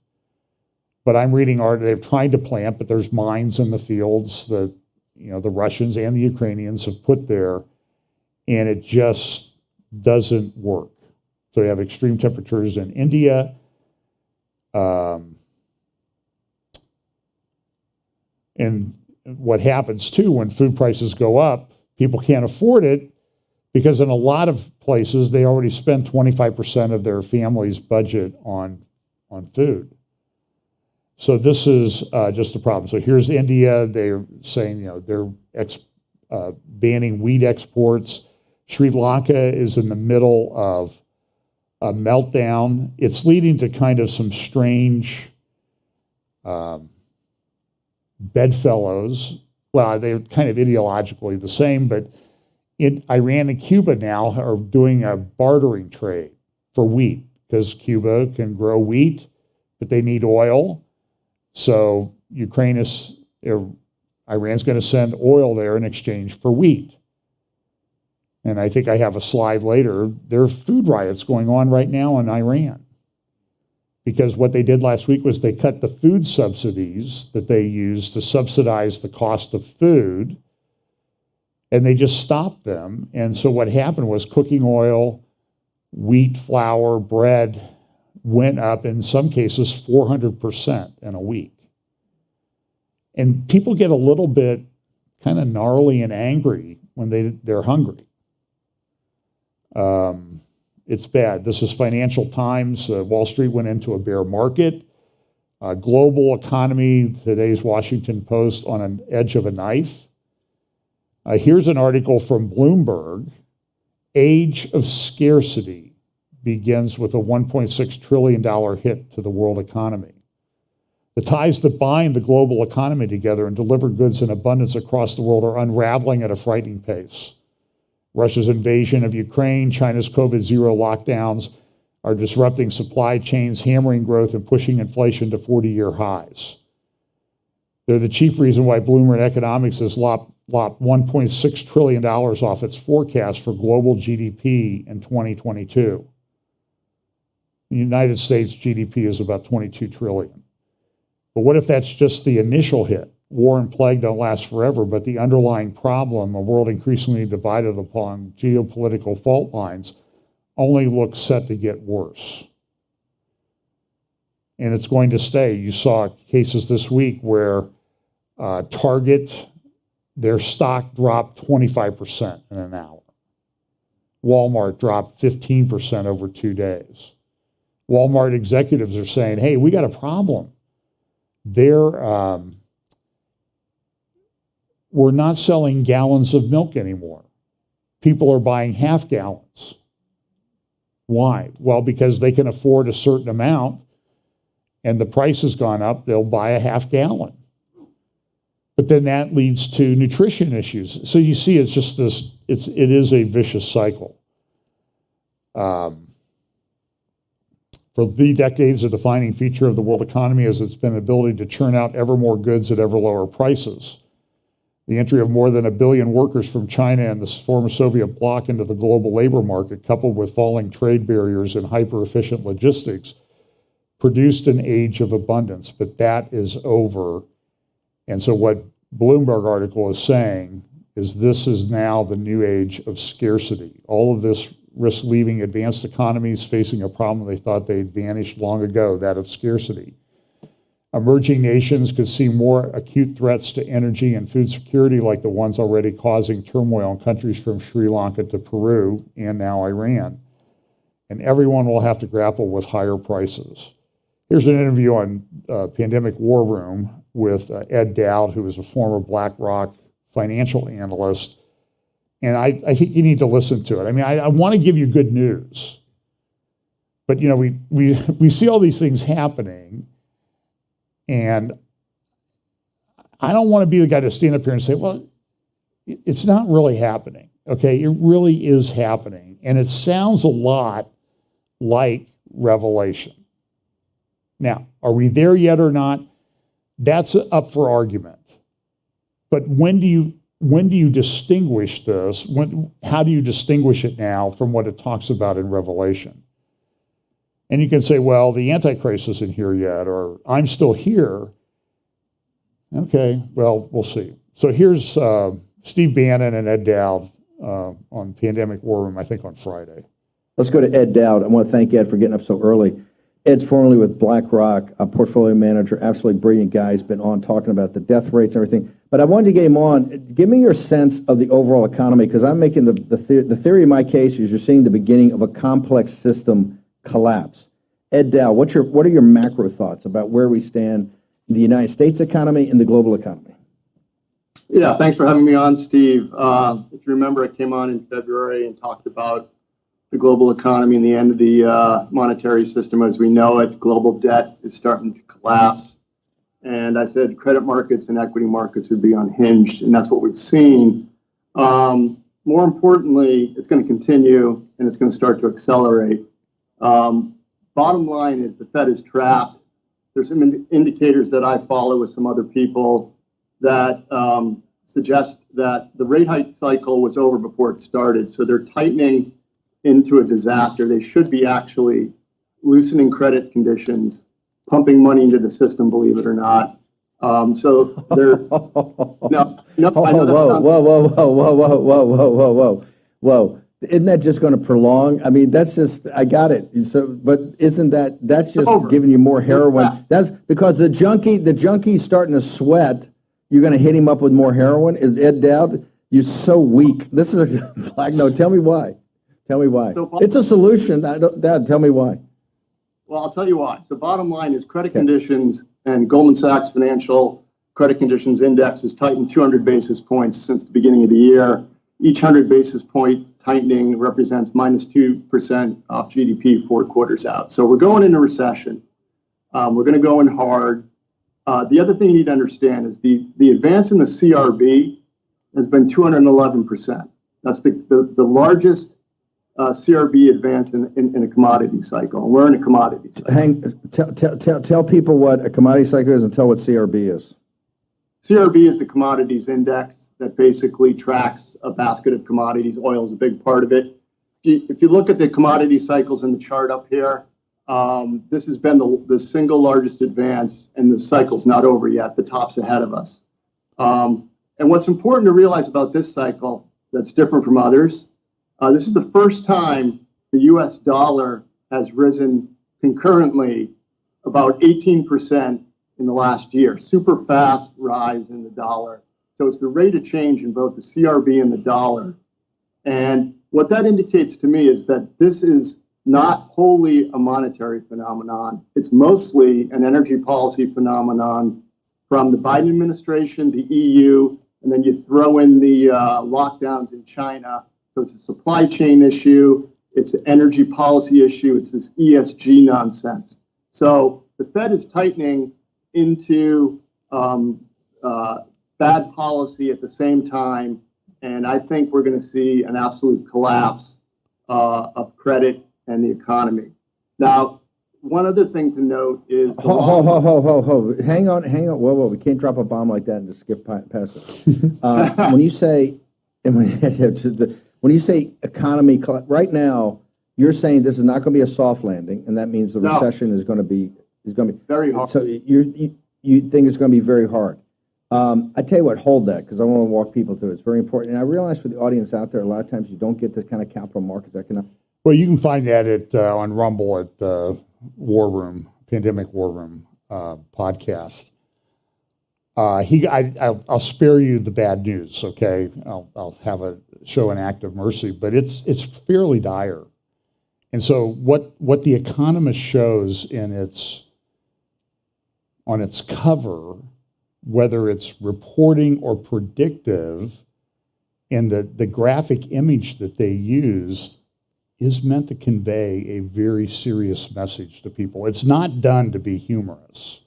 But I'm reading they've tried to plant, but there's mines in the fields that the Russians and the Ukrainians have put there, and it just doesn't work. So you have extreme temperatures in India. And what happens too when food prices go up, people can't afford it because in a lot of places they already spend 25% of their family's budget on food. So this is just a problem. So here's India. They're saying they're banning wheat exports. Sri Lanka is in the middle of a meltdown. It's leading to kind of some strange bedfellows. Well, they're kind of ideologically the same, but Iran and Cuba now are doing a bartering trade for wheat because Cuba can grow wheat, but they need oil. So Iran's going to send oil there in exchange for wheat. And I think I have a slide later. There are food riots going on right now in Iran because what they did last week was they cut the food subsidies that they used to subsidize the cost of food, and they just stopped them. And so what happened was cooking oil, wheat, flour, bread went up, in some cases, 400% in a week. And people get a little bit kind of gnarly and angry when they're hungry. It's bad. This is Financial Times. Wall Street went into a bear market. Global economy, today's Washington Post, on an edge of a knife. Here's an article from Bloomberg. Age of scarcity begins with a $1.6 trillion hit to the world economy. The ties that bind the global economy together and deliver goods in abundance across the world are unraveling at a frightening pace. Russia's invasion of Ukraine, China's COVID-0 lockdowns are disrupting supply chains, hammering growth, and pushing inflation to 40-year highs. They're the chief reason why Bloomberg Economics has lopped $1.6 trillion off its forecast for global GDP in 2022. The United States GDP is about 22 trillion. But what if that's just the initial hit? War and plague don't last forever, but the underlying problem, a world increasingly divided upon geopolitical fault lines, only looks set to get worse. And it's going to stay. You saw cases this week where Target, their stock dropped 25% in an hour. Walmart dropped 15% over 2 days. Walmart executives are saying, hey, we got a problem. We're not selling gallons of milk anymore. People are buying half gallons. Why? Well, because they can afford a certain amount and the price has gone up, they'll buy a half gallon. But then that leads to nutrition issues. So you see, it's just it is a vicious cycle. For the decades, a defining feature of the world economy is its been ability to churn out ever more goods at ever lower prices. The entry of more than 1 billion workers from China and the former Soviet bloc into the global labor market, coupled with falling trade barriers and hyper-efficient logistics, produced an age of abundance, but that is over. And so what Bloomberg article is saying is this is now the new age of scarcity. All of this risks leaving advanced economies facing a problem they thought they'd vanished long ago, that of scarcity. Emerging nations could see more acute threats to energy and food security like the ones already causing turmoil in countries from Sri Lanka to Peru and now Iran. And everyone will have to grapple with higher prices. Here's an interview on Pandemic War Room with Ed Dowd, who is a former BlackRock financial analyst. And I think you need to listen to it. I mean, I want to give you good news. But, you know, we see all these things happening. And I don't want to be the guy to stand up here and say, well, it's not really happening. Okay, it really is happening. And it sounds a lot like Revelation. Now, are we there yet or not? That's up for argument. But when do you distinguish this? How do you distinguish it now from what it talks about in Revelation? And you can say, well, the Antichrist isn't here yet, or I'm still here. Okay, well, we'll see. So here's Steve Bannon and Ed Dowd on Pandemic War Room, I think on Friday. Let's go to Ed Dowd. I want to thank Ed for getting up so early. Ed's formerly with BlackRock, a portfolio manager, absolutely brilliant guy. He's been on talking about the death rates and everything. But I wanted to get him on. Give me your sense of the overall economy, because I'm making the theory of my case is you're seeing the beginning of a complex system collapse. Ed Dowd, what are your macro thoughts about where we stand in the United States economy and the global economy? Yeah, thanks for having me on, Steve. If you remember, I came on in February and talked about the global economy and the end of the monetary system as we know it. Global debt is starting to collapse. And I said credit markets and equity markets would be unhinged, and that's what we've seen. More importantly, it's going to continue, and it's going to start to accelerate. Bottom line is the Fed is trapped. There's some indicators that I follow with some other people that suggest that the rate hike cycle was over before it started. So they're tightening into a disaster. They should be actually loosening credit conditions, pumping money into the system, believe it or not. So they're no. Whoa. Isn't that just going to prolong? I mean, that's just, I got it. So, but isn't that's just giving you more heroin? That's because the junkie's starting to sweat. You're going to hit him up with more heroin? Is Ed Dowd? You're so weak. This is a flag. No, tell me why. Tell me why. So, it's a solution. Dad, tell me why. Well, I'll tell you why. So bottom line is credit conditions, and Goldman Sachs Financial Credit Conditions Index has tightened 200 basis points since the beginning of the year. Each 100 basis point tightening represents minus 2% off GDP 4 quarters out. So we're going into recession. We're going to go in hard. The other thing you need to understand is the advance in the CRB has been 211%. That's the largest CRB advance in a commodity cycle. And we're in a commodity cycle. Tell people what a commodity cycle is and tell what CRB is. CRB is the commodities index that basically tracks a basket of commodities. Oil is a big part of it. If you look at the commodity cycles in the chart up here, this has been the single largest advance, and the cycle's not over yet. The top's ahead of us. And what's important to realize about this cycle that's different from others, this is the first time the US dollar has risen concurrently about 18% in the last year. Super fast rise in the dollar. So it's the rate of change in both the CRB and the dollar. And what that indicates to me is that this is not wholly a monetary phenomenon. It's mostly an energy policy phenomenon from the Biden administration, the EU, and then you throw in the lockdowns in China. So it's a supply chain issue. It's an energy policy issue. It's this ESG nonsense. So the Fed is tightening into bad policy at the same time, and I think we're going to see an absolute collapse of credit and the economy. Now, one other thing to note is the Ho. Hang on. Whoa. We can't drop a bomb like that and just skip past it. When you say, when you say economy, right now, you're saying this is not going to be a soft landing, and that means the recession is going to be very hard. So you think it's going to be very hard. I tell you what, hold that, because I want to walk people through it. It's very important. And I realize for the audience out there, a lot of times you don't get this kind of capital markets economic. Well, you can find that on Rumble at War Room, Pandemic War Room podcast. I'll spare you the bad news, okay? I'll have a show an act of mercy, but it's fairly dire. And so what the Economist shows on its cover, whether it's reporting or predictive, and the graphic image that they use is meant to convey a very serious message to people. It's not done to be humorous.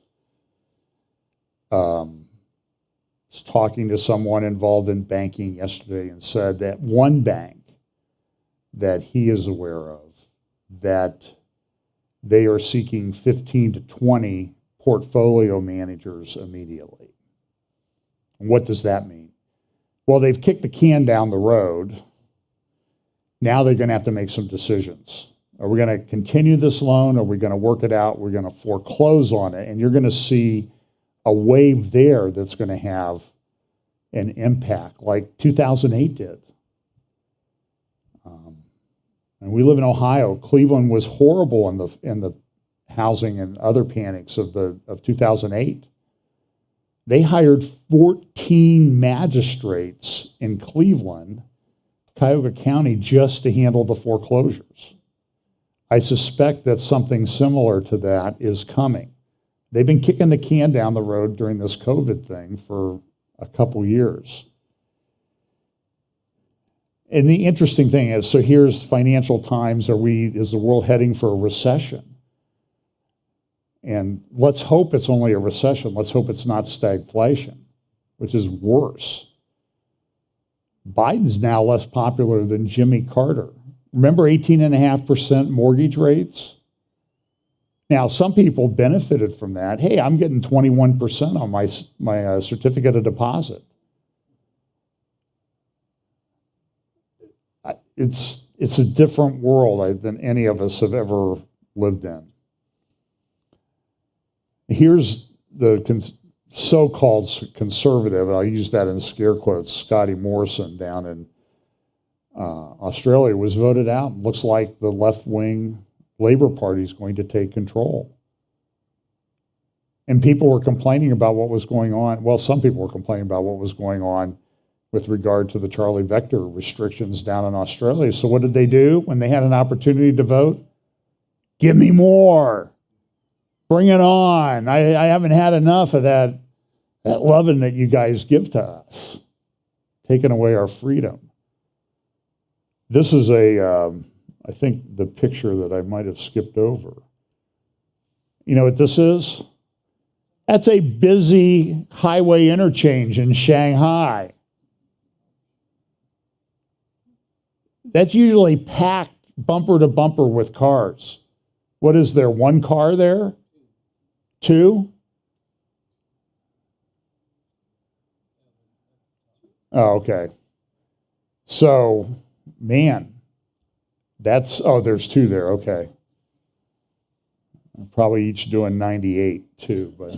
I was talking to someone involved in banking yesterday and said that one bank that he is aware of, that they are seeking 15 to 20 portfolio managers immediately. And what does that mean? Well, they've kicked the can down the road. Now they're going to have to make some decisions. Are we going to continue this loan? Are we going to work it out? We're going to foreclose on it. And you're going to see a wave there that's going to have an impact like 2008 did. And we live in Ohio. Cleveland was horrible in the housing and other panics of 2008. They hired 14 magistrates in Cleveland, Cuyahoga County, just to handle the foreclosures. I suspect that something similar to that is coming. They've been kicking the can down the road during this COVID thing for a couple years. And the interesting thing is, so here's Financial Times, is the world heading for a recession? And let's hope it's only a recession. Let's hope it's not stagflation, which is worse. Biden's now less popular than Jimmy Carter. Remember 18.5% mortgage rates? Now, some people benefited from that. Hey, I'm getting 21% on my certificate of deposit. It's a different world than any of us have ever lived in. Here's the so-called conservative, I'll use that in scare quotes, Scotty Morrison down in Australia was voted out. Looks like the left-wing Labour Party is going to take control. And people were complaining about what was going on. Well, some people were complaining about what was going on with regard to the Charlie Vector restrictions down in Australia. So what did they do when they had an opportunity to vote? Give me more. Bring it on. I haven't had enough of that loving that you guys give to us, taking away our freedom. This is I think the picture that I might have skipped over. You know what this is? That's a busy highway interchange in Shanghai. That's usually packed bumper to bumper with cars. What is there, one car there? Two? Oh, okay. So, man, there's two there, okay. Probably each doing 98 too, but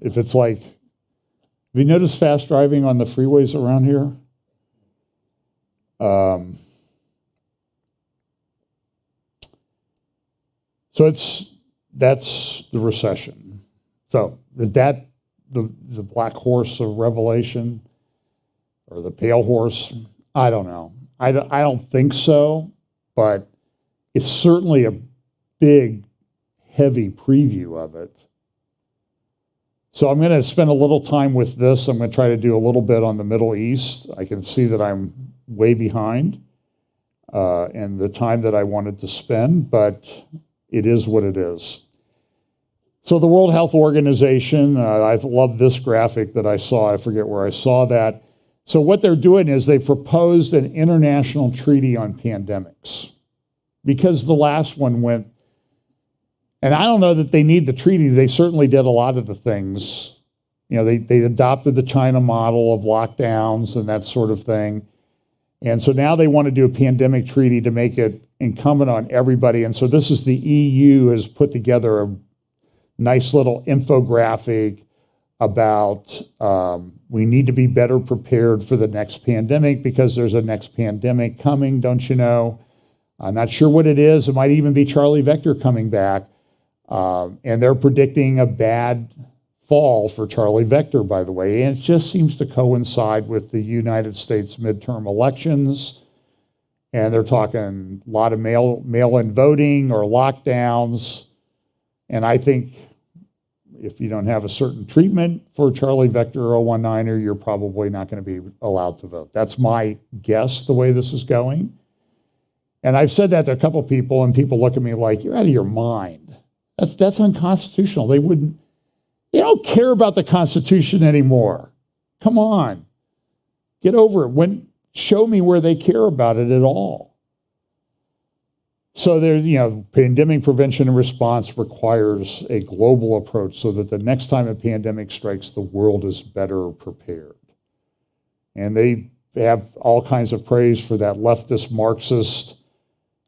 if it's like, have you noticed fast driving on the freeways around here? So that's the recession. So is that the black horse of Revelation or the pale horse? I don't know. I don't think so, but it's certainly a big, heavy preview of it. So I'm going to spend a little time with this. I'm going to try to do a little bit on the Middle East. I can see that I'm way behind in the time that I wanted to spend, but it is what it is. So the World Health Organization, I love this graphic that I saw. I forget where I saw that. So what they're doing is they've proposed an international treaty on pandemics because the last one went And I don't know that they need the treaty. They certainly did a lot of the things. You know, they adopted the China model of lockdowns and that sort of thing. And so now they want to do a pandemic treaty to make it incumbent on everybody. And so this is the EU has put together a nice little infographic about we need to be better prepared for the next pandemic because there's a next pandemic coming, don't you know? I'm not sure what it is. It might even be Charlie Vector coming back. And they're predicting a bad fall for Charlie Vector, by the way. And it just seems to coincide with the United States midterm elections. And they're talking a lot of mail-in voting or lockdowns. And I think if you don't have a certain treatment for Charlie Vector 019er, you're probably not going to be allowed to vote. That's my guess, the way this is going. And I've said that to a couple of people, and people look at me like, you're out of your mind. That's unconstitutional. They don't care about the Constitution anymore. Come on. Get over it. Show me where they care about it at all. So there's, pandemic prevention and response requires a global approach so that the next time a pandemic strikes, the world is better prepared. And they have all kinds of praise for that leftist Marxist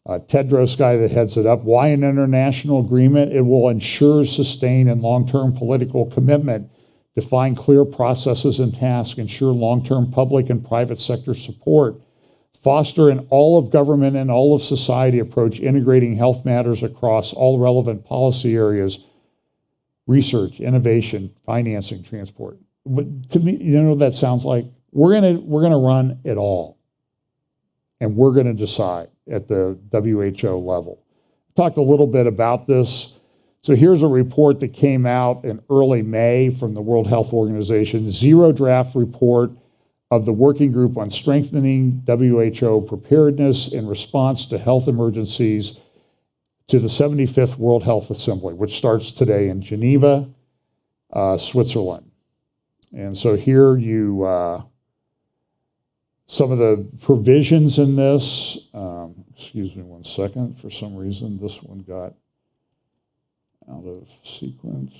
Tedros guy that heads it up. Why an international agreement? It will ensure, sustain, and long-term political commitment, define clear processes and tasks, ensure long-term public and private sector support, foster an all-of-government and all-of-society approach, integrating health matters across all relevant policy areas, research, innovation, financing, transport. But to me, what that sounds like? We're gonna run it all, and we're gonna decide at the WHO level. Talked a little bit about this. So here's a report that came out in early May from the World Health Organization, zero draft report of the Working Group on Strengthening WHO Preparedness in Response to Health Emergencies to the 75th World Health Assembly, which starts today in Geneva, Switzerland. And so here some of the provisions in this, excuse me one second, for some reason this one got out of sequence.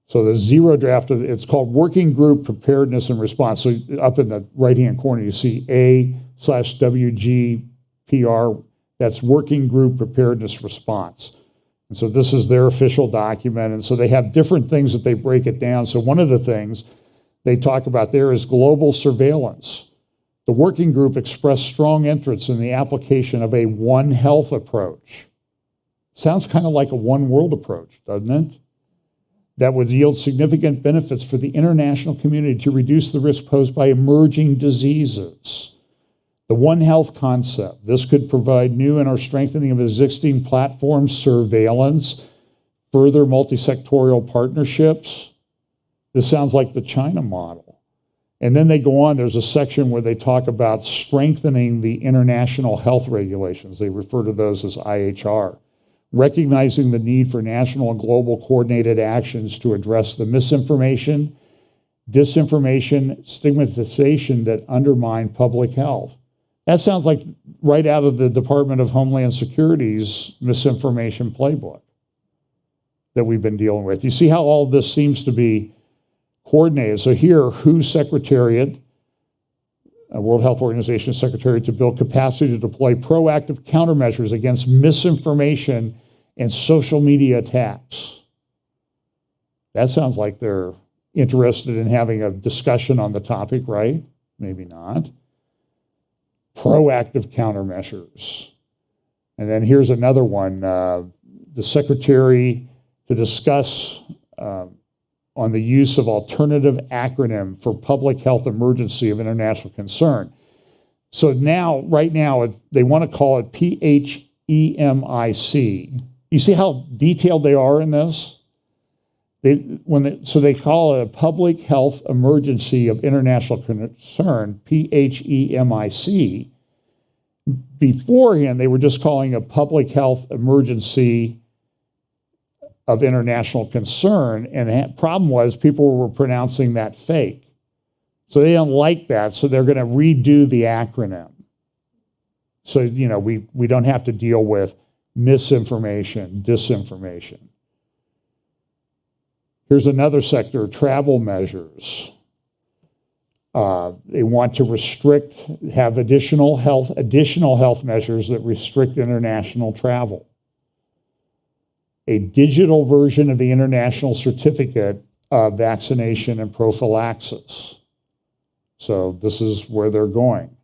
So the zero draft, it's called Working Group Preparedness and Response. So up in the right-hand corner, you see A/WGPR, that's Working Group Preparedness Response. And so this is their official document. And so they have different things that they break it down. So one of the things they talk about there is global surveillance. The working group expressed strong interest in the application of a One Health approach. Sounds kind of like a One World approach, doesn't it? That would yield significant benefits for the international community to reduce the risk posed by emerging diseases. The One Health concept. This could provide new and or strengthening of existing platform surveillance, further multi-sectorial partnerships. This sounds like the China model. And then they go on, there's a section where they talk about strengthening the international health regulations. They refer to those as IHR. Recognizing the need for national and global coordinated actions to address the misinformation, disinformation, stigmatization that undermine public health. That sounds like right out of the Department of Homeland Security's misinformation playbook that we've been dealing with. You see how all this seems to be coordinated. So here, WHO's Secretariat, World Health Organization Secretariat, to build capacity to deploy proactive countermeasures against misinformation and social media attacks. That sounds like they're interested in having a discussion on the topic, right? Maybe not. Proactive countermeasures. And then here's another one, the Secretary to discuss on the use of alternative acronym for public health emergency of international concern. So now, right now, they want to call it PHEMIC. You see how detailed they are in this? So they call it a public health emergency of international concern, PHEMIC. Beforehand, they were just calling a public health emergency of international concern, and the problem was people were pronouncing that fake. So they don't like that, so they're going to redo the acronym. So, you know, we don't have to deal with misinformation, disinformation. Here's another sector, travel measures. They want to have additional health measures that restrict international travel. A digital version of the international certificate of vaccination and prophylaxis. So this is where they're going.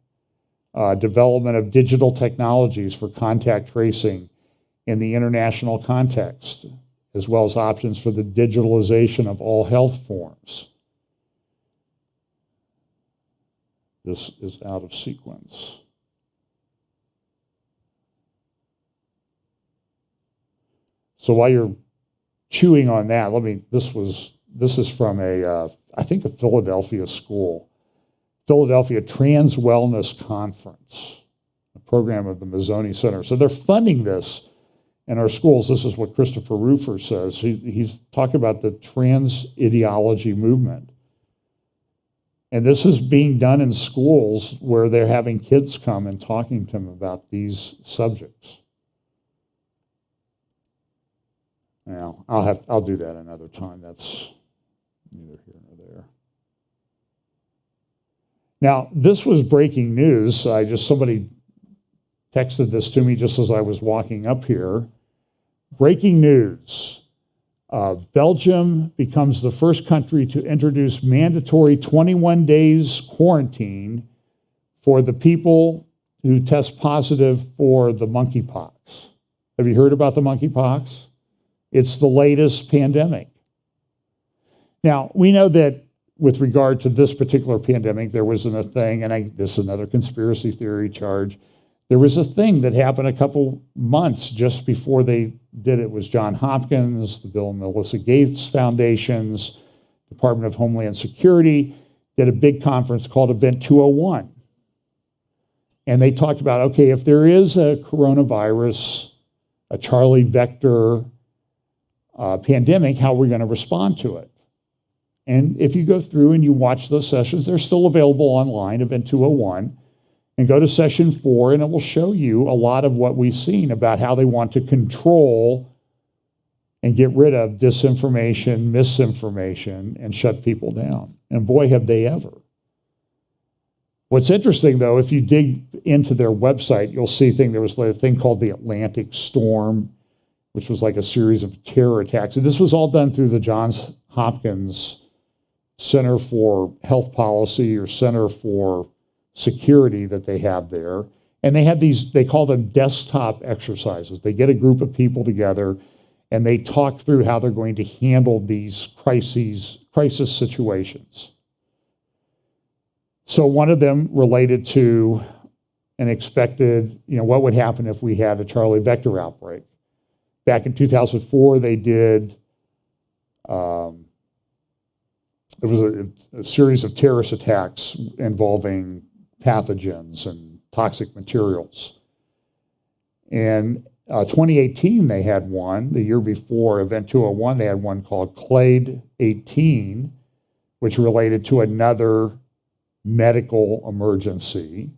Development of digital technologies for contact tracing in the international context, as well as options for the digitalization of all health forms. This is out of sequence. So while you're chewing on that, this is from I think a Philadelphia school. Philadelphia Trans Wellness Conference, a program of the Mazzoni Center. So they're funding this in our schools. This is what Christopher Rufer says. He's talking about the trans ideology movement. And this is being done in schools where they're having kids come and talking to them about these subjects. Now, I'll do that another time. That's neither here nor there. Now, this was breaking news. Somebody texted this to me just as I was walking up here. Breaking news. Belgium becomes the first country to introduce mandatory 21 days quarantine for the people who test positive for the monkeypox. Have you heard about the monkeypox? It's the latest pandemic. Now, we know that with regard to this particular pandemic, there wasn't a thing, and this is another conspiracy theory charge. There was a thing that happened a couple months just before they did it. It was Johns Hopkins, the Bill and Melinda Gates Foundations, Department of Homeland Security, did a big conference called Event 201. And they talked about, okay, if there is a coronavirus, a Charlie vector pandemic, how are we going to respond to it? And if you go through and you watch those sessions, they're still available online, Event 201, and go to session 4, and it will show you a lot of what we've seen about how they want to control and get rid of disinformation, misinformation, and shut people down. And boy, have they ever. What's interesting, though, if you dig into their website, you'll see there was a thing called the Atlantic Storm, which was like a series of terror attacks. And this was all done through the Johns Hopkins Center for Health Policy or Center for Security that they have there. And they have these, they call them desktop exercises. They get a group of people together and they talk through how they're going to handle these crisis situations. So one of them related to an expected, what would happen if we had a Charlie vector outbreak. Back in 2004, they did, it was a series of terrorist attacks involving pathogens and toxic materials. In 2018, they had one. The year before, Event 201, they had one called Clade 18, which related to another medical emergency.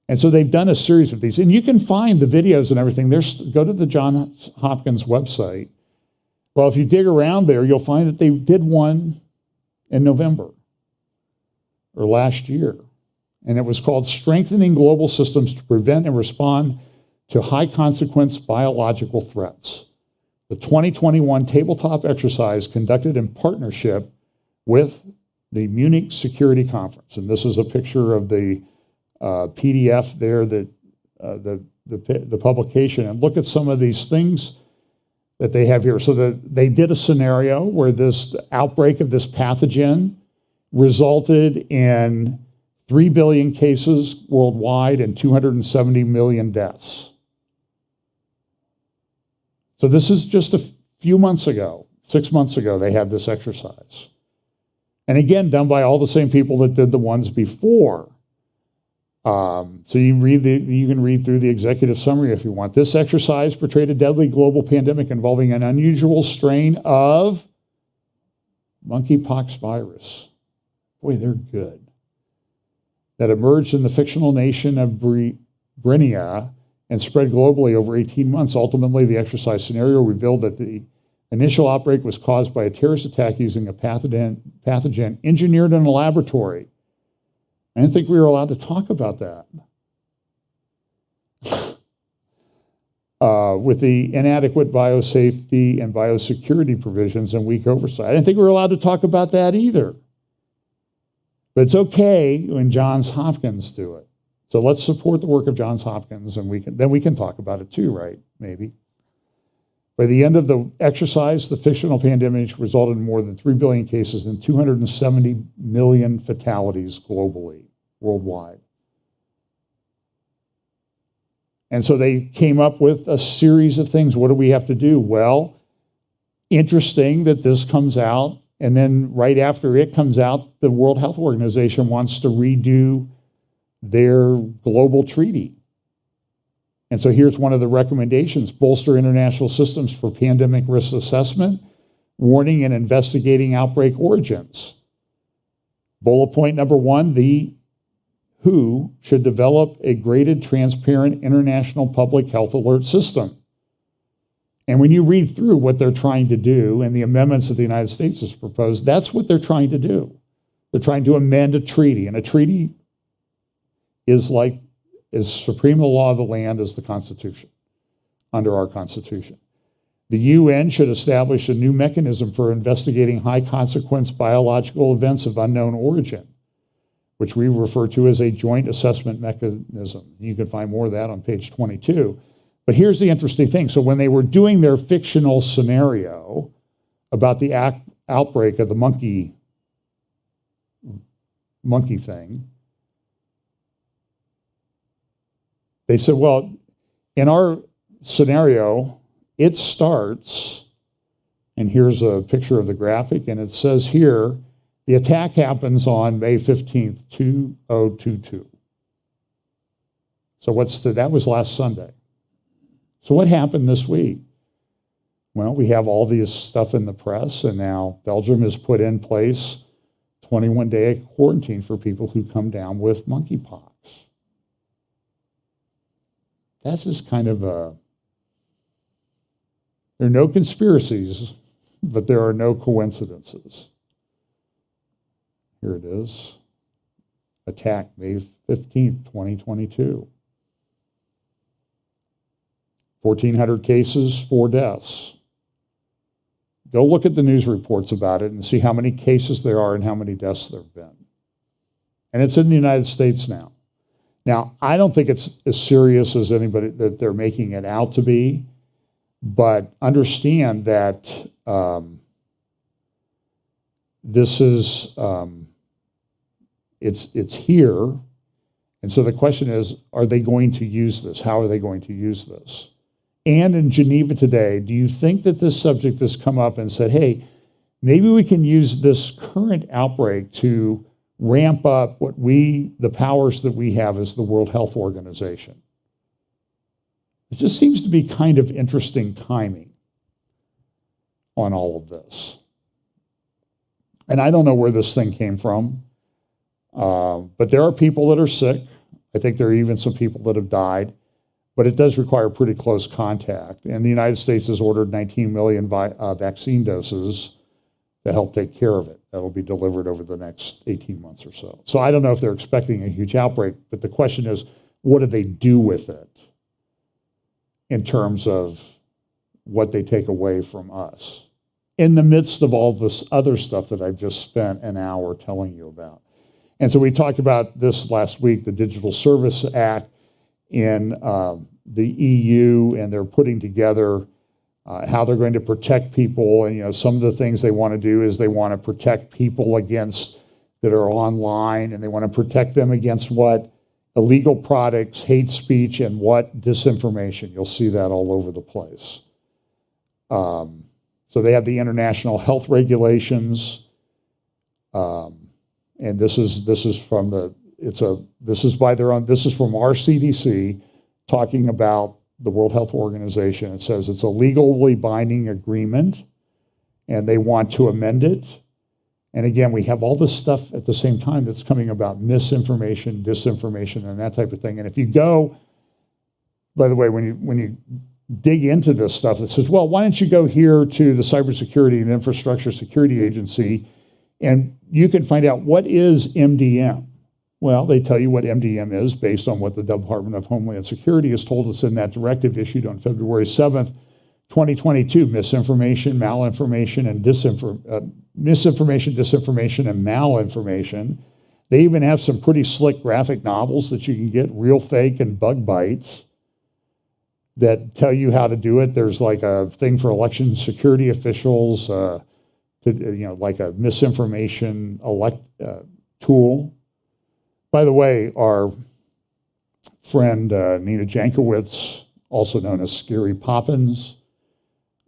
And so they've done a series of these. And you can find the videos and everything. Go to the Johns Hopkins website. Well, if you dig around there, you'll find that they did one in November or last year. And it was called Strengthening Global Systems to Prevent and Respond to High Consequence Biological Threats. The 2021 tabletop exercise conducted in partnership with the Munich Security Conference. And this is a picture of the PDF there, that the publication. And look at some of these things that they have here. So they did a scenario where this outbreak of this pathogen resulted in 3 billion cases worldwide and 270 million deaths. So this is just a few months ago, 6 months ago, they had this exercise. And again, done by all the same people that did the ones before. So you can read through the executive summary if you want. This exercise portrayed a deadly global pandemic involving an unusual strain of monkeypox virus. Boy, they're good. that emerged in the fictional nation of Britannia and spread globally over 18 months. Ultimately, the exercise scenario revealed that the initial outbreak was caused by a terrorist attack using a pathogen engineered in a laboratory. I didn't think we were allowed to talk about that. With the inadequate biosafety and biosecurity provisions and weak oversight. I didn't think we were allowed to talk about that either. But it's okay when Johns Hopkins do it. So let's support the work of Johns Hopkins, and then we can talk about it too, right? Maybe. By the end of the exercise, the fictional pandemic resulted in more than 3 billion cases and 270 million fatalities globally, worldwide. And so they came up with a series of things. What do we have to do? Well, interesting that this comes out, and then right after it comes out, the World Health Organization wants to redo their global treaty. And so here's one of the recommendations: bolster international systems for pandemic risk assessment, warning and investigating outbreak origins. Bullet point number 1, the WHO should develop a graded, transparent international public health alert system. And when you read through what they're trying to do and the amendments that the United States has proposed, that's what they're trying to do. They're trying to amend a treaty, and a treaty is supreme law of the land as the Constitution, under our Constitution. The UN should establish a new mechanism for investigating high-consequence biological events of unknown origin, which we refer to as a joint assessment mechanism. You can find more of that on page 22. But here's the interesting thing. So when they were doing their fictional scenario about the outbreak of the monkey thing, they said, well, in our scenario, it starts, and here's a picture of the graphic, and it says here, the attack happens on May 15th, 2022. So that was last Sunday. So what happened this week? Well, we have all this stuff in the press, and now Belgium has put in place 21-day quarantine for people who come down with monkeypox. That's just kind of there are no conspiracies, but there are no coincidences. Here it is. Attack May 15th, 2022. 1,400 cases, 4 deaths. Go look at the news reports about it and see how many cases there are and how many deaths there have been. And it's in the United States now. Now, I don't think it's as serious as anybody that they're making it out to be, but understand that this is it's here, and so the question is: are they going to use this? How are they going to use this? And in Geneva today, do you think that this subject has come up and said, "Hey, maybe we can use this current outbreak to ramp up the powers that we have as the World Health Organization"? It just seems to be kind of interesting timing on all of this. And I don't know where this thing came from, but there are people that are sick. I think there are even some people that have died, but it does require pretty close contact. And the United States has ordered 19 million vaccine doses to help take care of it. That'll be delivered over the next 18 months or so. So I don't know if they're expecting a huge outbreak, but the question is, what do they do with it in terms of what they take away from us in the midst of all this other stuff that I've just spent an hour telling you about? And so we talked about this last week, the Digital Service Act in the EU, and they're putting together how they're going to protect people. And some of the things they want to do is they want to protect people against that are online, and they want to protect them against what? Illegal products, hate speech, and what? Disinformation. You'll see that all over the place. So they have the international health regulations, and this is from this is by their own. This is from our CDC talking about the World Health Organization. It says it's a legally binding agreement, and they want to amend it. And again, we have all this stuff at the same time that's coming about misinformation, disinformation, and that type of thing. And if you go, by the way, when you dig into this stuff, it says, well, why don't you go here to the Cybersecurity and Infrastructure Security Agency, and you can find out what is MDM. Well, they tell you what MDM is based on what the Department of Homeland Security has told us in that directive issued on February 7th, 2022, misinformation, malinformation, and misinformation, disinformation, and malinformation. They even have some pretty slick graphic novels that you can get, Real Fake and Bug Bites, that tell you how to do it. There's like a thing for election security officials, like a misinformation tool. By the way, our friend Nina Jankowicz, also known as Scary Poppins,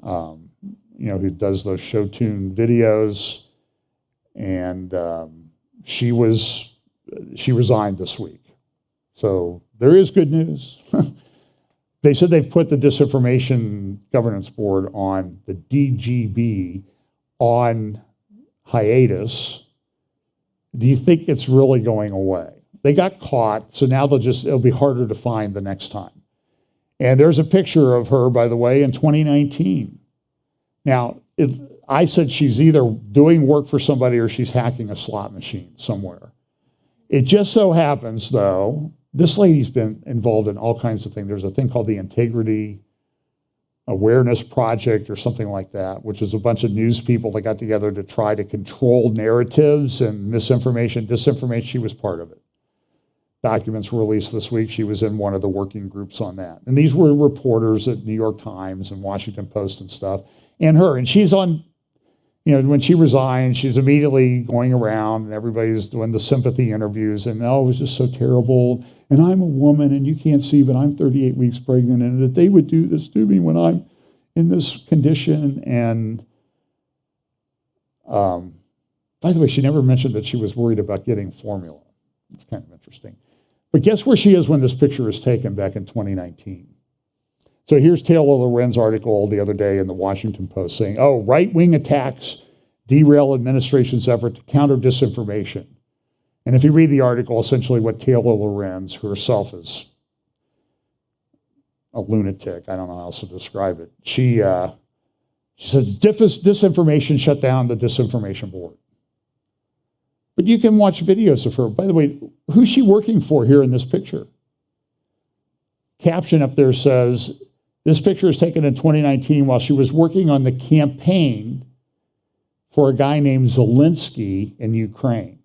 who does those show tune videos, and she resigned this week. So there is good news. They said they've put the Disinformation Governance Board on the DGB on hiatus. Do you think it's really going away? They got caught, so now it'll be harder to find the next time. And there's a picture of her, by the way, in 2019. Now, I said she's either doing work for somebody or she's hacking a slot machine somewhere. It just so happens, though, this lady's been involved in all kinds of things. There's a thing called the Integrity Awareness Project or something like that, which is a bunch of news people that got together to try to control narratives and misinformation, disinformation. She was part of it. Documents were released this week. She was in one of the working groups on that. And these were reporters at New York Times and Washington Post and stuff. And she's on, when she resigned, she's immediately going around and everybody's doing the sympathy interviews and, oh, it was just so terrible. And I'm a woman and you can't see, but I'm 38 weeks pregnant and that they would do this to me when I'm in this condition. And by the way, she never mentioned that she was worried about getting formula. It's kind of interesting. But guess where she is when this picture is taken back in 2019? So here's Taylor Loren's article the other day in the Washington Post saying, oh, right-wing attacks derail administration's effort to counter disinformation. And if you read the article, essentially what Taylor Lorenz herself is a lunatic, I don't know how else to describe it. She says disinformation shut down the Disinformation Board. But you can watch videos of her. By the way, who's she working for here in this picture? Caption up there says, this picture is taken in 2019 while she was working on the campaign for a guy named Zelensky in Ukraine.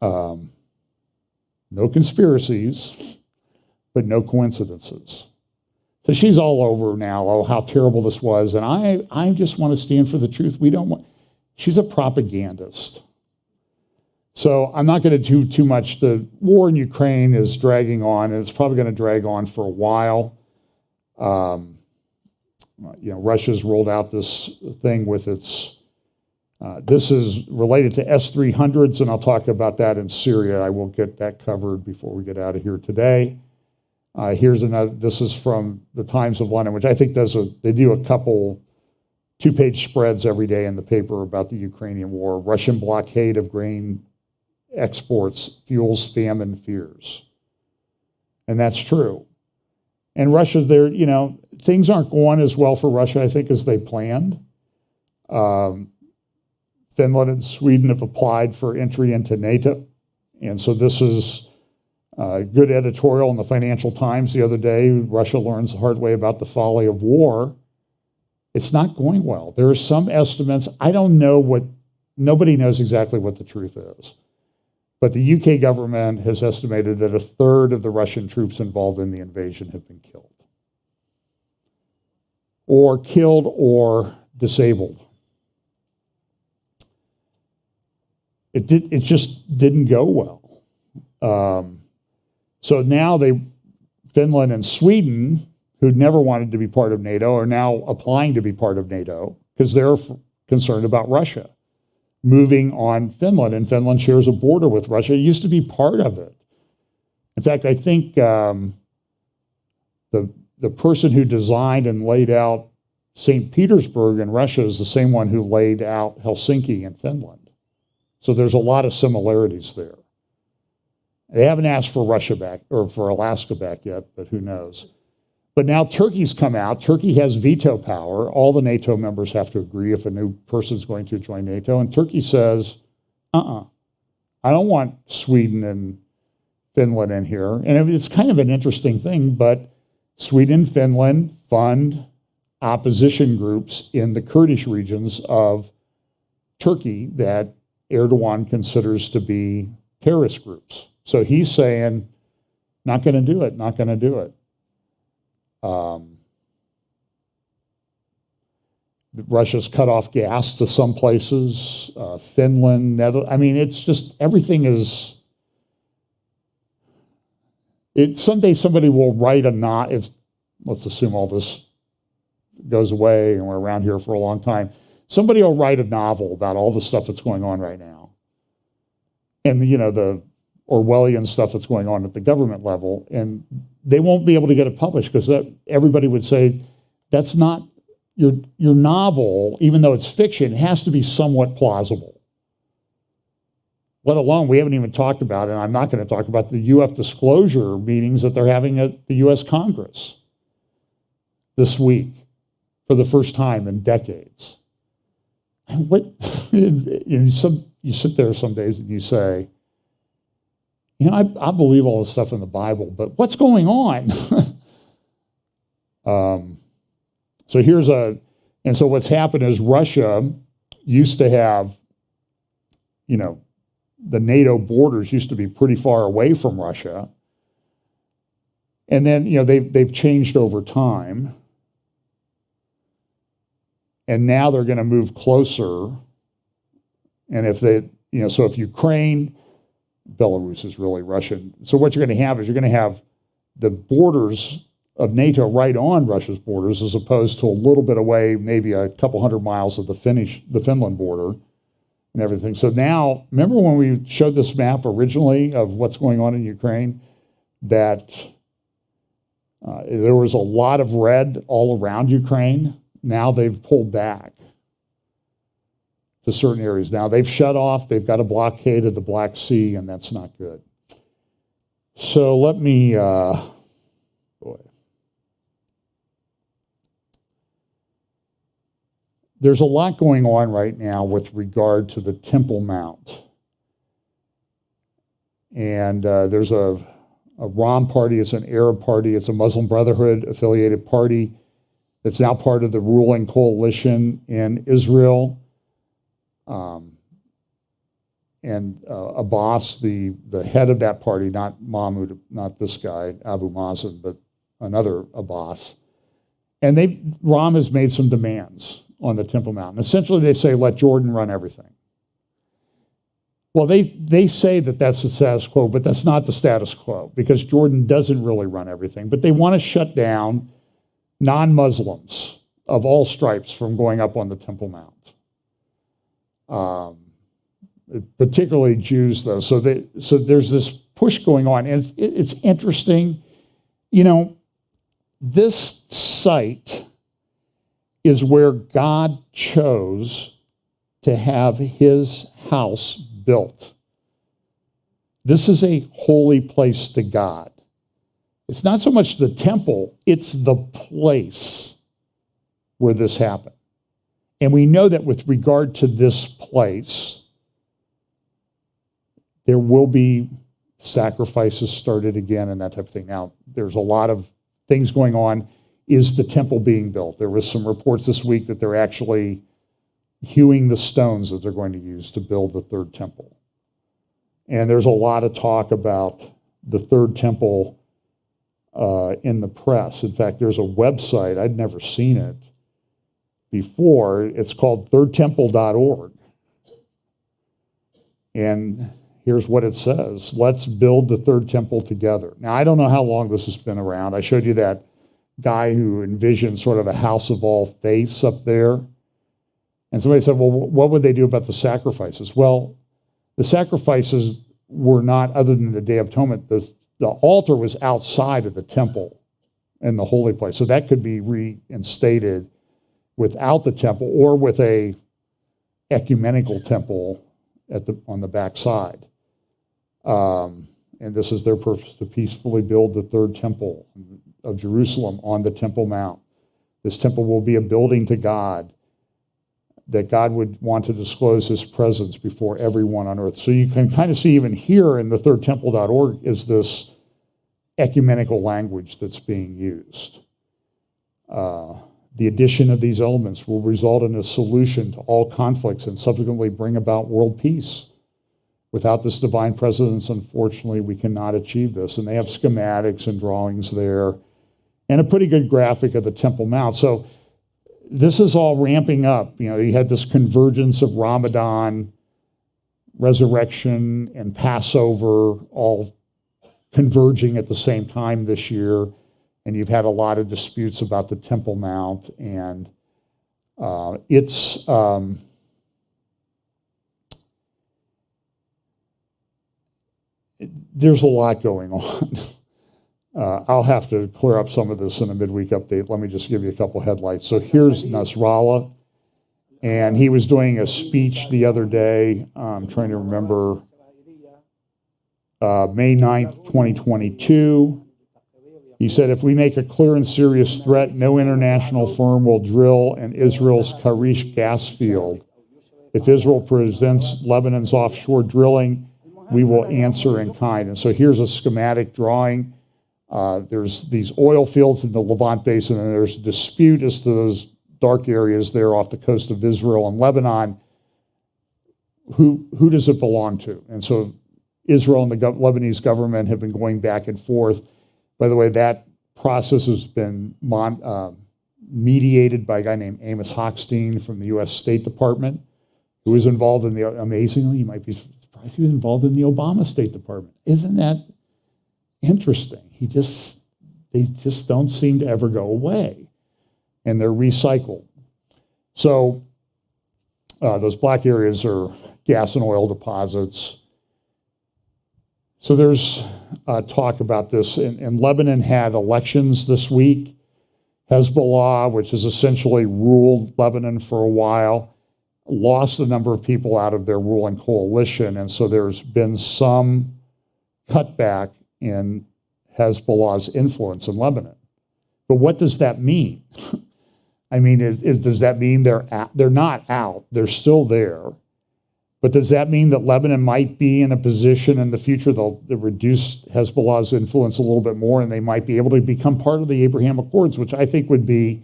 No conspiracies, but no coincidences. So she's all over now, oh, how terrible this was. And I just want to stand for the truth. She's a propagandist. So I'm not going to do too much. The war in Ukraine is dragging on, and it's probably going to drag on for a while. Russia's rolled out this thing with its, this is related to S-300s, and I'll talk about that in Syria. I will get that covered before we get out of here today. Here's another, this is from the Times of London, which I think they do a couple two-page spreads every day in the paper about the Ukrainian war. Russian blockade of grain exports fuels famine fears. And that's true. And Russia's there, things aren't going as well for Russia, I think, as they planned. Finland and Sweden have applied for entry into NATO. And so this is a good editorial in the Financial Times the other day. Russia learns the hard way about the folly of war. It's not going well. There are some estimates. I don't know nobody knows exactly what the truth is. But the UK government has estimated that a third of the Russian troops involved in the invasion have been killed. Or disabled. It just didn't go well. So now Finland and Sweden, who'd never wanted to be part of NATO, are now applying to be part of NATO because they're concerned about Russia moving on Finland, and Finland shares a border with Russia. It used to be part of it. In fact, I think the person who designed and laid out St. Petersburg in Russia is the same one who laid out Helsinki in Finland. So there's a lot of similarities there. They haven't asked for Russia back or for Alaska back yet, but who knows. But now Turkey's come out. Turkey has veto power. All the NATO members have to agree if a new person's going to join NATO. And Turkey says, I don't want Sweden and Finland in here. And it's kind of an interesting thing, but Sweden and Finland fund opposition groups in the Kurdish regions of Turkey that Erdogan considers to be terrorist groups. So he's saying, not going to do it, not going to do it. Russia's cut off gas to some places, Finland, Netherlands. I mean, it's just, everything is, someday somebody will write let's assume all this goes away and we're around here for a long time. Somebody will write a novel about all the stuff that's going on right now. And, the Orwellian stuff that's going on at the government level, and they won't be able to get it published because everybody would say, that's not, your novel, even though it's fiction, has to be somewhat plausible. Let alone, we haven't even talked about, and I'm not going to talk about the UF disclosure meetings that they're having at the US Congress this week for the first time in decades. And you sit there some days and you say, I believe all this stuff in the Bible, but what's going on? So what's happened is Russia used to have, the NATO borders used to be pretty far away from Russia. And then, they've changed over time. And now they're going to move closer. And if Ukraine, Belarus is really Russian. So what you're going to have is you're going to have the borders of NATO right on Russia's borders, as opposed to a little bit away, maybe a couple hundred miles of the Finland border and everything. So now, remember when we showed this map originally of what's going on in Ukraine, that there was a lot of red all around Ukraine. Now they've pulled back to certain areas. Now they've shut off, they've got a blockade of the Black Sea, and that's not good. So let me, there's a lot going on right now with regard to the Temple Mount. And there's a Rom party, it's an Arab party, it's a Muslim Brotherhood affiliated party that's now part of the ruling coalition in Israel. And Abbas, the head of that party, not Mahmoud, not this guy, Abu Mazen, but another Abbas. And Ram has made some demands on the Temple Mount. And essentially they say, let Jordan run everything. Well, they say that that's the status quo, but that's not the status quo because Jordan doesn't really run everything. But they want to shut down non-Muslims of all stripes from going up on the Temple Mount. Particularly Jews, though. So there's this push going on, and it's interesting. This site is where God chose to have his house built. This is a holy place to God. It's not so much the temple, it's the place where this happened. And we know that with regard to this place, there will be sacrifices started again and that type of thing. Now, there's a lot of things going on. Is the temple being built? There was some reports this week that they're actually hewing the stones that they're going to use to build the third temple. And there's a lot of talk about the third temple in the press. In fact, there's a website, I'd never seen it before. It's called thirdtemple.org. And here's what it says. Let's build the third temple together. Now, I don't know how long this has been around. I showed you that guy who envisioned sort of a house of all faiths up there. And somebody said, well, what would they do about the sacrifices? Well, the sacrifices were not, other than the Day of Atonement, the altar was outside of the temple in the holy place. So that could be reinstated without the temple or with a ecumenical temple on the back side. And this is their purpose, to peacefully build the third temple of Jerusalem on the Temple Mount. This temple will be a building to God, that God would want to disclose his presence before everyone on earth. So you can kind of see even here in the thirdtemple.org is this ecumenical language that's being used. The addition of these elements will result in a solution to all conflicts and subsequently bring about world peace. Without this divine presence, unfortunately, we cannot achieve this. And they have schematics and drawings there and a pretty good graphic of the Temple Mount. So this is all ramping up. You know, you had this convergence of Ramadan, resurrection, and Passover all converging at the same time this year. And you've had a lot of disputes about the Temple Mount. And there's a lot going on. I'll have to clear up some of this in a midweek update. Let me just give you a couple headlights. So here's Nasrallah, and he was doing a speech the other day. I'm trying to remember, May 9th, 2022. He said, if we make a clear and serious threat, no international firm will drill in Israel's Karish gas field. If Israel presents Lebanon's offshore drilling, we will answer in kind. And so here's a schematic drawing. There's these oil fields in the Levant Basin, and there's a dispute as to those dark areas there off the coast of Israel and Lebanon. Who does it belong to? And so Israel and the Lebanese government have been going back and forth. By the way, that process has been mediated by a guy named Amos Hochstein from the U.S. State Department, who was involved in amazingly, you might be surprised, he was involved in the Obama State Department. Isn't that interesting? They just don't seem to ever go away, and they're recycled. So those black areas are gas and oil deposits. So there's talk about this. And Lebanon had elections this week. Hezbollah, which has essentially ruled Lebanon for a while, lost a number of people out of their ruling coalition. And so there's been some cutback in Hezbollah's influence in Lebanon. But what does that mean? I mean, does that mean they're not out? They're still there. But does that mean that Lebanon might be in a position in the future they'll reduce Hezbollah's influence a little bit more, and they might be able to become part of the Abraham Accords, which I think would be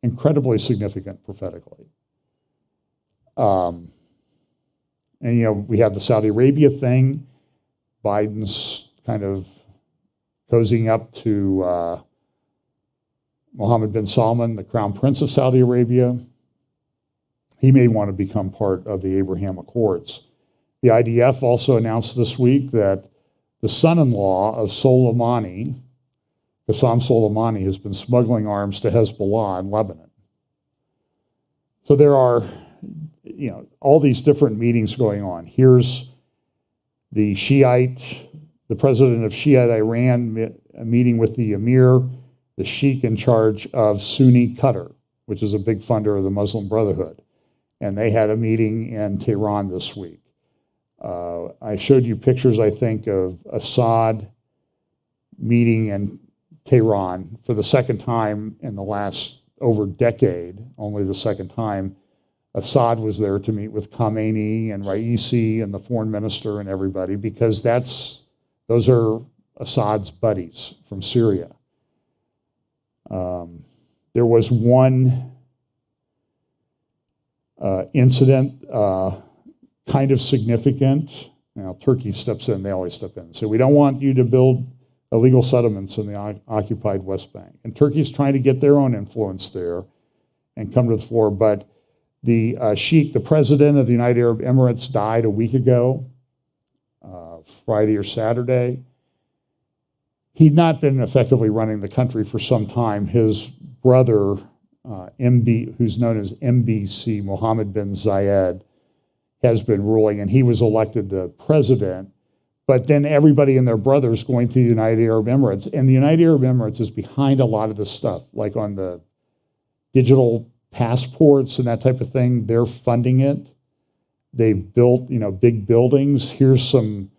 incredibly significant prophetically. And, you know, we have the Saudi Arabia thing. Biden's kind of cozying up to Mohammed bin Salman, the crown prince of Saudi Arabia. He may want to become part of the Abraham Accords. The IDF also announced this week that the son-in-law of Soleimani, Qassam Soleimani, has been smuggling arms to Hezbollah in Lebanon. So there are, you know, all these different meetings going on. Here's the president of Shiite Iran meeting with the emir, the sheikh in charge of Sunni Qatar, which is a big funder of the Muslim Brotherhood. And they had a meeting in Tehran this week. I showed you pictures, I think, of Assad meeting in Tehran for the second time in the last over decade, only the second time. Assad was there to meet with Khamenei and Raisi and the foreign minister and everybody, because those are Assad's buddies from Syria. There was one incident, kind of significant. Now, Turkey steps in, they always step in. So we don't want you to build illegal settlements in the occupied West Bank. And Turkey's trying to get their own influence there and come to the fore. But the sheikh, the president of the United Arab Emirates, died a week ago, Friday or Saturday. He'd not been effectively running the country for some time. His brother, who's known as MBC, Mohammed bin Zayed, has been ruling, and he was elected the president. But then everybody and their brothers going to the United Arab Emirates, and the United Arab Emirates is behind a lot of this stuff, like on the digital passports and that type of thing, they're funding it. They've built, big buildings. Here's some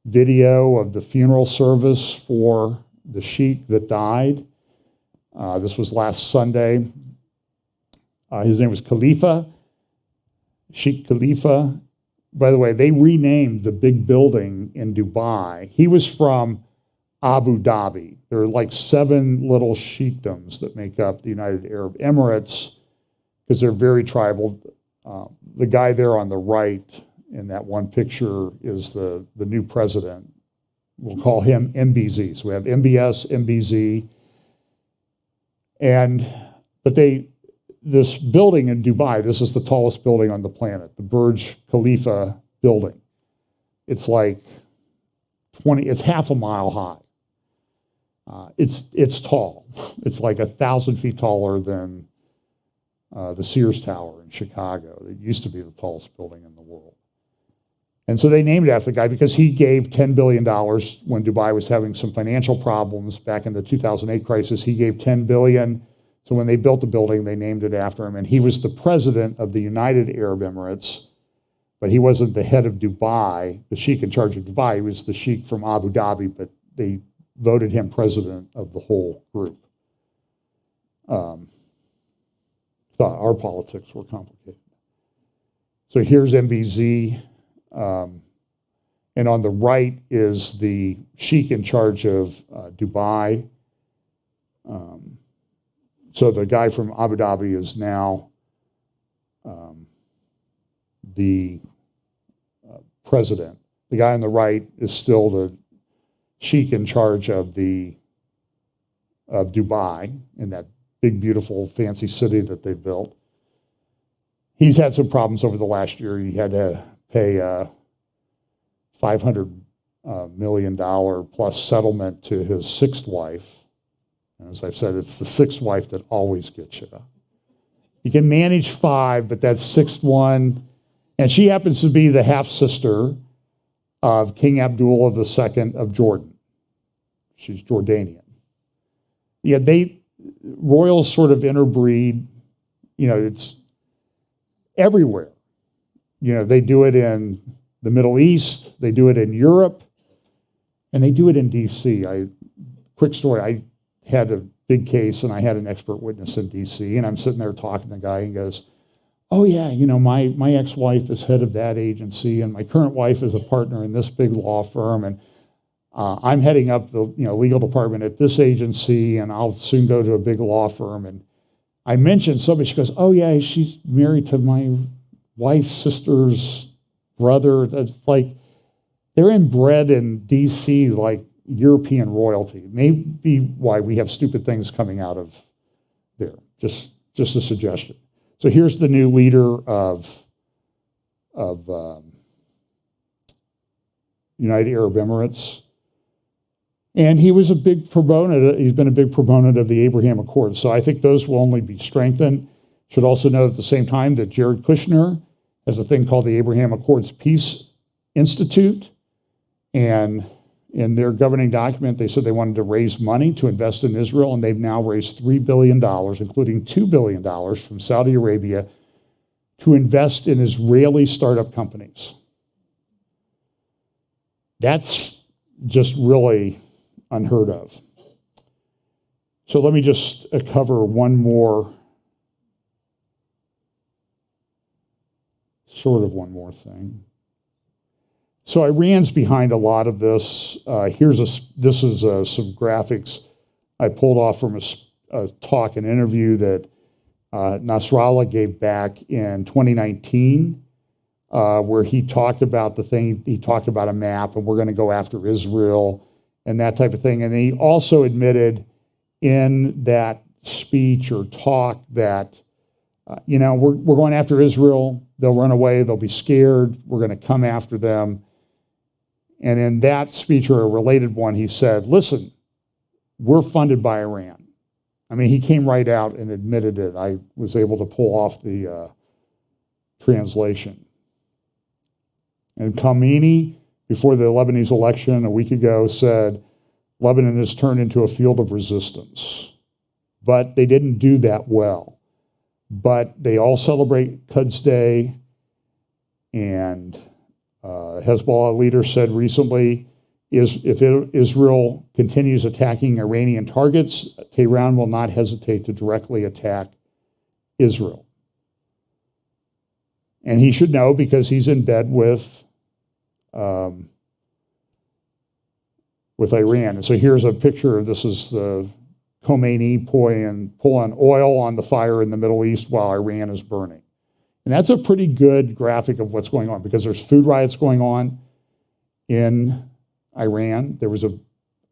video of the funeral service for the sheikh that died. This was last Sunday. His name was Khalifa, Sheikh Khalifa. By the way, they renamed the big building in Dubai. He was from Abu Dhabi. There are like 7 little sheikdoms that make up the United Arab Emirates because they're very tribal. The guy there on the right in that one picture is the new president. We'll call him MBZ. So we have MBS, MBZ. But this building in Dubai, this is the tallest building on the planet, the Burj Khalifa building. It's like it's half a mile high. It's tall. It's like 1,000 feet taller than the Sears Tower in Chicago. It used to be the tallest building in the world. And so they named it after the guy because he gave $10 billion when Dubai was having some financial problems back in the 2008 crisis. He gave $10 billion. So when they built the building, they named it after him. And he was the president of the United Arab Emirates, but he wasn't the head of Dubai, the sheikh in charge of Dubai. He was the sheikh from Abu Dhabi, but they voted him president of the whole group. Thought our politics were complicated. So here's MBZ. And on the right is the sheikh in charge of Dubai. So the guy from Abu Dhabi is now the president. The guy on the right is still the sheikh in charge of Dubai in that big, beautiful, fancy city that they built. He's had some problems over the last year. He had to pay a $500 million plus settlement to his 6th wife. And as I've said, it's the 6th wife that always gets you. You can manage 5, but that 6th one, and she happens to be the half-sister of King Abdullah II of Jordan. She's Jordanian. Yeah, royals sort of interbreed. It's everywhere. They do it in the Middle East, they do it in Europe, and they do it in DC. Quick story, I had a big case and I had an expert witness in DC, and I'm sitting there talking to the guy and he goes, oh yeah, my ex-wife is head of that agency and my current wife is a partner in this big law firm, and I'm heading up the legal department at this agency, and I'll soon go to a big law firm. And I mentioned somebody, she goes, oh yeah, she's married to my wife's sister's brother. That's like, they're inbred in DC like European royalty. Maybe why we have stupid things coming out of there. Just a suggestion. So here's the new leader of United Arab Emirates. And he was a big proponent, he's been a big proponent of the Abraham Accords. So I think those will only be strengthened. Should also note at the same time that Jared Kushner has a thing called the Abraham Accords Peace Institute. And in their governing document, they said they wanted to raise money to invest in Israel, and they've now raised $3 billion, including $2 billion from Saudi Arabia, to invest in Israeli startup companies. That's just really unheard of. So let me just cover one more thing. So Iran's behind a lot of this. This is some graphics I pulled off from a talk, an interview that Nasrallah gave back in 2019, where he talked about he talked about a map, and we're going to go after Israel and that type of thing. And he also admitted in that speech or talk that, we're going after Israel. They'll run away. They'll be scared. We're going to come after them. And in that speech, or a related one, he said, listen, we're funded by Iran. I mean, he came right out and admitted it. I was able to pull off the translation. And Khamenei, before the Lebanese election a week ago, said, Lebanon has turned into a field of resistance. But they didn't do that well. but they all celebrate Quds Day, and Hezbollah leader said recently, if Israel continues attacking Iranian targets, Tehran will not hesitate to directly attack Israel. And he should know because he's in bed with Iran. And so here's a picture of this is the Khomeini pulling oil on the fire in the Middle East while Iran is burning. And that's a pretty good graphic of what's going on because there's food riots going on in Iran. There was an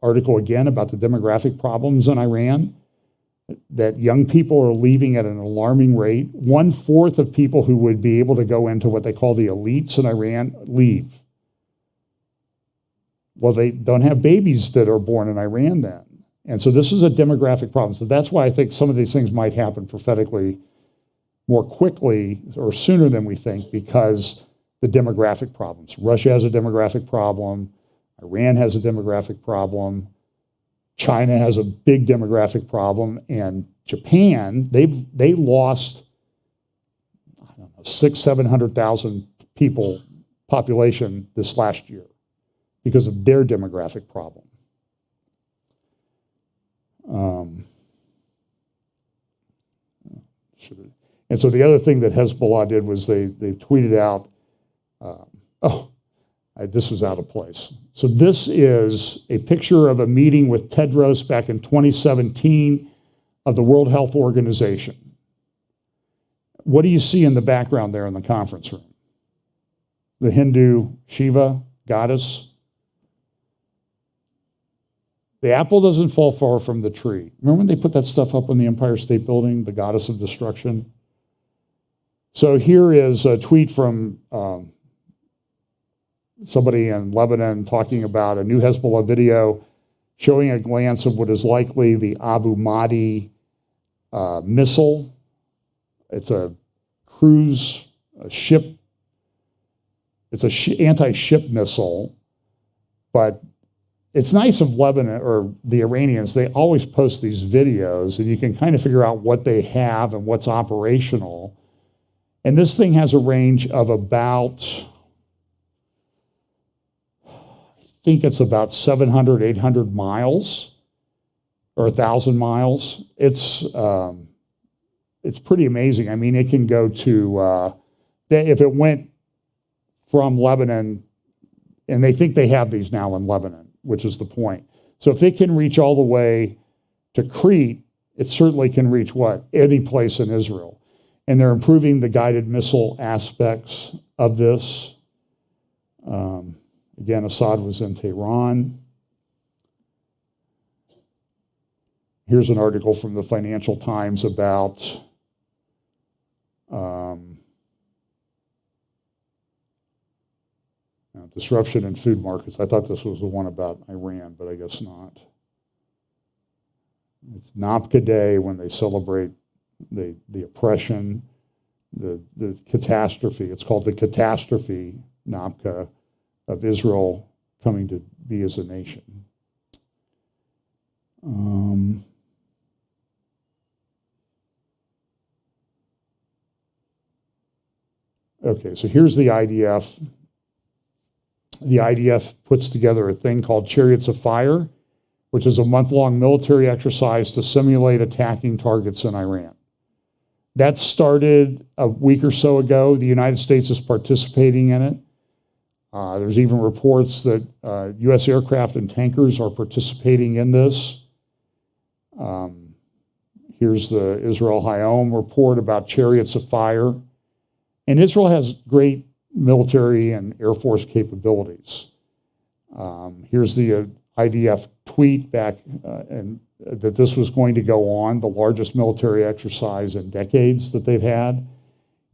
article again about the demographic problems in Iran, that young people are leaving at an alarming rate. 1/4 of people who would be able to go into what they call the elites in Iran leave. Well, they don't have babies that are born in Iran then. And so this is a demographic problem. So that's why I think some of these things might happen prophetically more quickly or sooner than we think because the demographic problems. Russia has a demographic problem. Iran has a demographic problem. China has a big demographic problem. And Japan, they lost, I don't know, 700,000 people population this last year because of their demographic problem. And so the other thing that Hezbollah did was they tweeted out, this was out of place. So this is a picture of a meeting with Tedros back in 2017 of the World Health Organization. What do you see in the background there in the conference room? The Hindu Shiva goddess. The apple doesn't fall far from the tree. Remember when they put that stuff up on the Empire State Building, the goddess of destruction? So here is a tweet from somebody in Lebanon talking about a new Hezbollah video showing a glance of what is likely the Abu Mahdi missile. It's a cruise ship. It's an anti-ship missile, but it's nice of Lebanon or the Iranians, they always post these videos and you can kind of figure out what they have and what's operational. And this thing has a range of about, I think it's about 700, 800 miles or 1,000 miles. It's pretty amazing. I mean, it can go to, if it went from Lebanon, and they think they have these now in Lebanon, which is the point. So if it can reach all the way to Crete, it certainly can reach what? Any place in Israel. And they're improving the guided missile aspects of this. Again, Assad was in Tehran. Here's an article from the Financial Times about disruption in food markets. I thought this was the one about Iran, but I guess not. It's Nabka Day when they celebrate the oppression, the catastrophe. It's called the Catastrophe, Nabka, of Israel coming to be as a nation. Okay, so here's the IDF. The IDF puts together a thing called Chariots of Fire, which is a month-long military exercise to simulate attacking targets in Iran. That started a week or so ago. The United States is participating in it. There's even reports that U.S. aircraft and tankers are participating in this. Here's the Israel Hayom report about Chariots of Fire. And Israel has great military and Air Force capabilities. Here's the IDF tweet back and that this was going to go on, the largest military exercise in decades that they've had.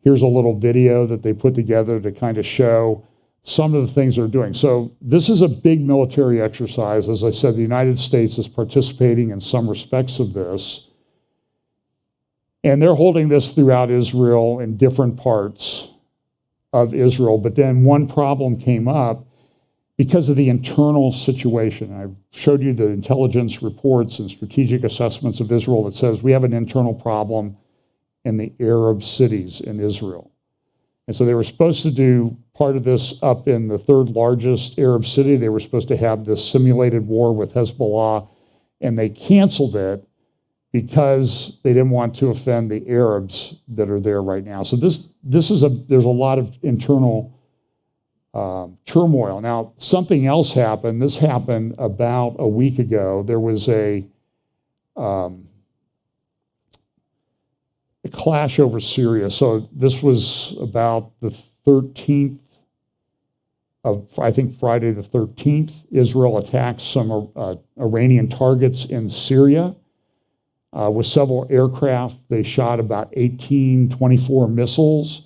Here's a little video that they put together to kind of show some of the things they're doing. So this is a big military exercise. As I said, the United States is participating in some respects of this. And they're holding this throughout Israel in different parts of Israel. But then one problem came up because of the internal situation. I've showed you the intelligence reports and strategic assessments of Israel that says we have an internal problem in the Arab cities in Israel. And so they were supposed to do part of this up in the third largest Arab city. They were supposed to have this simulated war with Hezbollah, and they canceled it because they didn't want to offend the Arabs that are there right now. So there's a lot of internal turmoil. Now, something else happened. This happened about a week ago. There was a clash over Syria. So this was about the 13th of, I think, Friday the 13th. Israel attacked some Iranian targets in Syria with several aircraft. They shot about 24 missiles.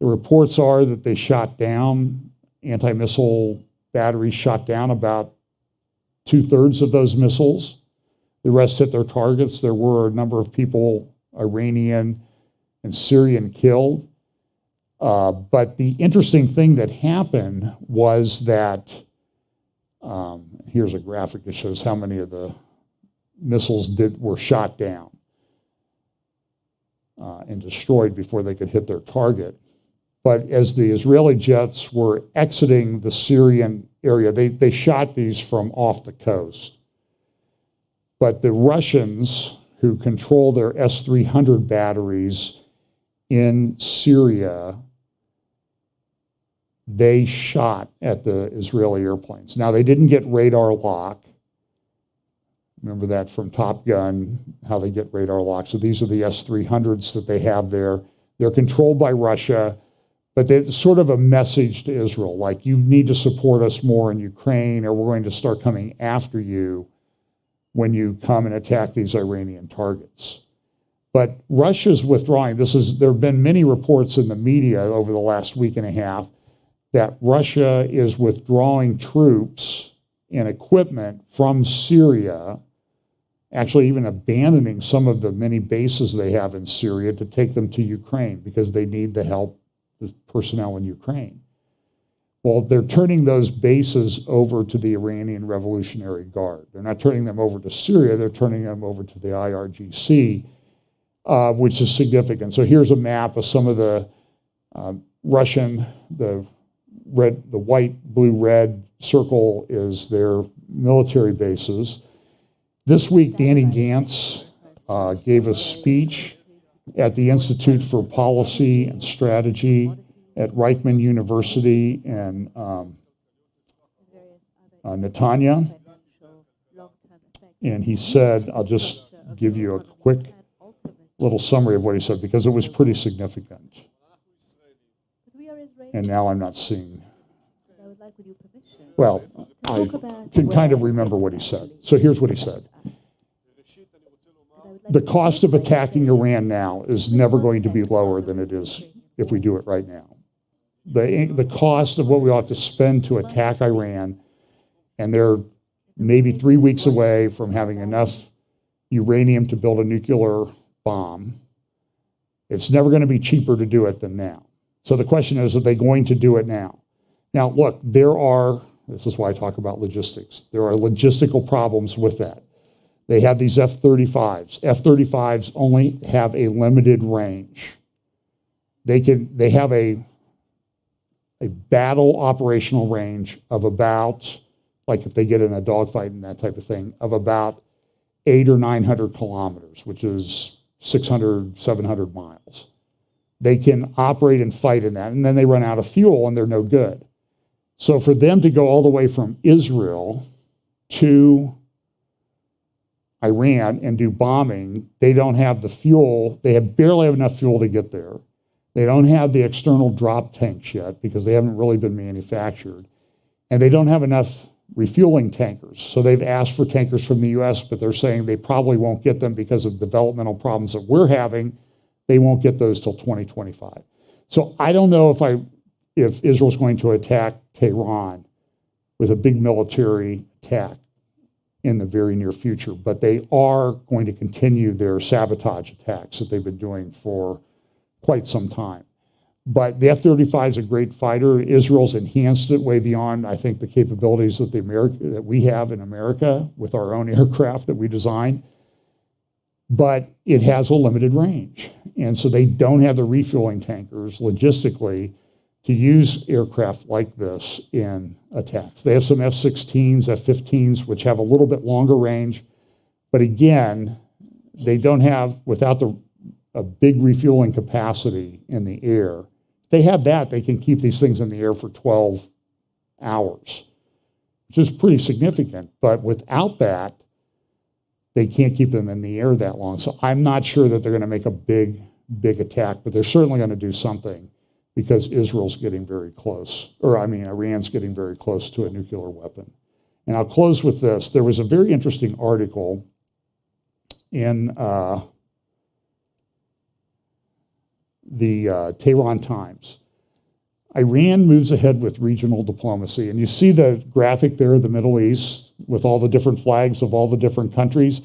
The reports are that they shot down, anti-missile batteries shot down about 2/3 of those missiles. The rest hit their targets. There were a number of people, Iranian and Syrian, killed. But the interesting thing that happened was that, here's a graphic that shows how many of the missiles were shot down and destroyed before they could hit their target. But as the Israeli jets were exiting the Syrian area, they shot these from off the coast. But the Russians, who control their S-300 batteries in Syria, they shot at the Israeli airplanes. Now, they didn't get radar lock. Remember that from Top Gun, how they get radar lock. So these are the S-300s that they have there. They're controlled by Russia, but it's sort of a message to Israel, like, you need to support us more in Ukraine, or we're going to start coming after you when you come and attack these Iranian targets. But Russia's withdrawing. There have been many reports in the media over the last week and a half that Russia is withdrawing troops and equipment from Syria, actually even abandoning some of the many bases they have in Syria to take them to Ukraine because they need the help, the personnel in Ukraine. Well, they're turning those bases over to the Iranian Revolutionary Guard. They're not turning them over to Syria, they're turning them over to the IRGC, which is significant. So here's a map of some of the Russian, the white, blue, red circle is their military bases. This week, Danny Gantz gave a speech at the Institute for Policy and Strategy at Reichman University in Netanya. And he said, I'll just give you a quick little summary of what he said, because it was pretty significant. And now I'm not seeing. Well, I can kind of remember what he said. So here's what he said. The cost of attacking Iran now is never going to be lower than it is if we do it right now. The cost of what we ought to spend to attack Iran, and they're maybe 3 weeks away from having enough uranium to build a nuclear bomb, it's never going to be cheaper to do it than now. So the question is, are they going to do it now? Now, look, this is why I talk about logistics. There are logistical problems with that. They have these F-35s. F-35s only have a limited range. They have a battle operational range of about, like if they get in a dogfight and that type of thing, of about 800 or 900 kilometers, which is 600, 700 miles. They can operate and fight in that, and then they run out of fuel and they're no good. So for them to go all the way from Israel to Iran and do bombing, they don't have the fuel. They barely have enough fuel to get there. They don't have the external drop tanks yet because they haven't really been manufactured. And they don't have enough refueling tankers. So they've asked for tankers from the US, but they're saying they probably won't get them because of developmental problems that we're having. They won't get those till 2025. So I don't know if Israel's going to attack Tehran with a big military attack in the very near future, but they are going to continue their sabotage attacks that they've been doing for quite some time. But the F-35 is a great fighter. Israel's enhanced it way beyond, I think, the capabilities that we have in America with our own aircraft that we design. but it has a limited range. And so they don't have the refueling tankers logistically to use aircraft like this in attacks. They have some F-16s, F-15s, which have a little bit longer range. But again, they don't have, without a big refueling capacity in the air, if they have that, they can keep these things in the air for 12 hours, which is pretty significant. But without that, they can't keep them in the air that long. So I'm not sure that they're going to make a big attack, but they're certainly going to do something because Israel's getting very close, Iran's getting very close to a nuclear weapon. And I'll close with this. There was a very interesting article in the Tehran Times. Iran moves ahead with regional diplomacy. And you see the graphic there of the Middle East with all the different flags of all the different countries.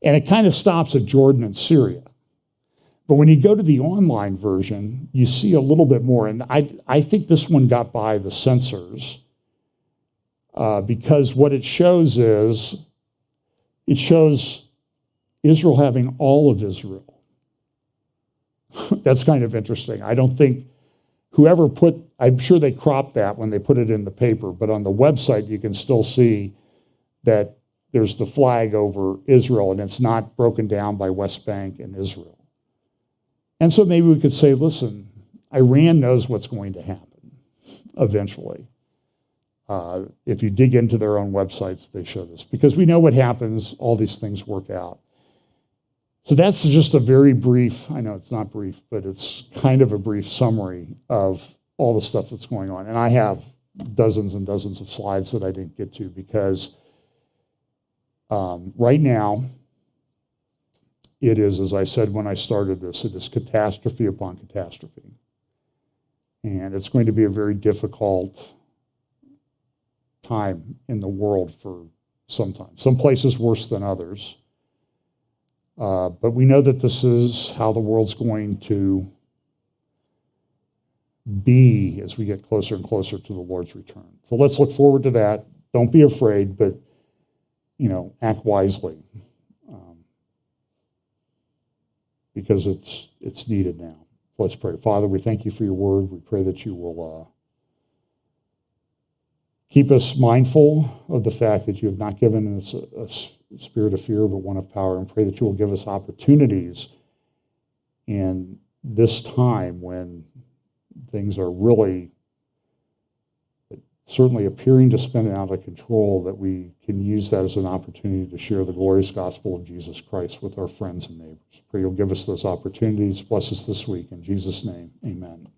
And it kind of stops at Jordan and Syria. But when you go to the online version, you see a little bit more. And I think this one got by the censors because what it shows is, it shows Israel having all of Israel. That's kind of interesting. I don't think I'm sure they cropped that when they put it in the paper, but on the website you can still see that there's the flag over Israel and it's not broken down by West Bank and Israel. And so maybe we could say, listen, Iran knows what's going to happen eventually. If you dig into their own websites, they show this. Because we know what happens, all these things work out. So that's just a very brief, I know it's not brief, but it's kind of a brief summary of all the stuff that's going on. And I have dozens and dozens of slides that I didn't get to because right now, it is, as I said when I started this, it is catastrophe upon catastrophe. And it's going to be a very difficult time in the world for some time. Some places worse than others. But we know that this is how the world's going to be as we get closer and closer to the Lord's return. So let's look forward to that. Don't be afraid, but act wisely. Because it's needed now. Let's pray. Father, we thank you for your word. We pray that you will keep us mindful of the fact that you have not given us a spirit of fear, but one of power, and pray that you will give us opportunities in this time when things are really certainly appearing to spin out of control, that we can use that as an opportunity to share the glorious gospel of Jesus Christ with our friends and neighbors. Pray you'll give us those opportunities. Bless us this week. In Jesus' name, amen.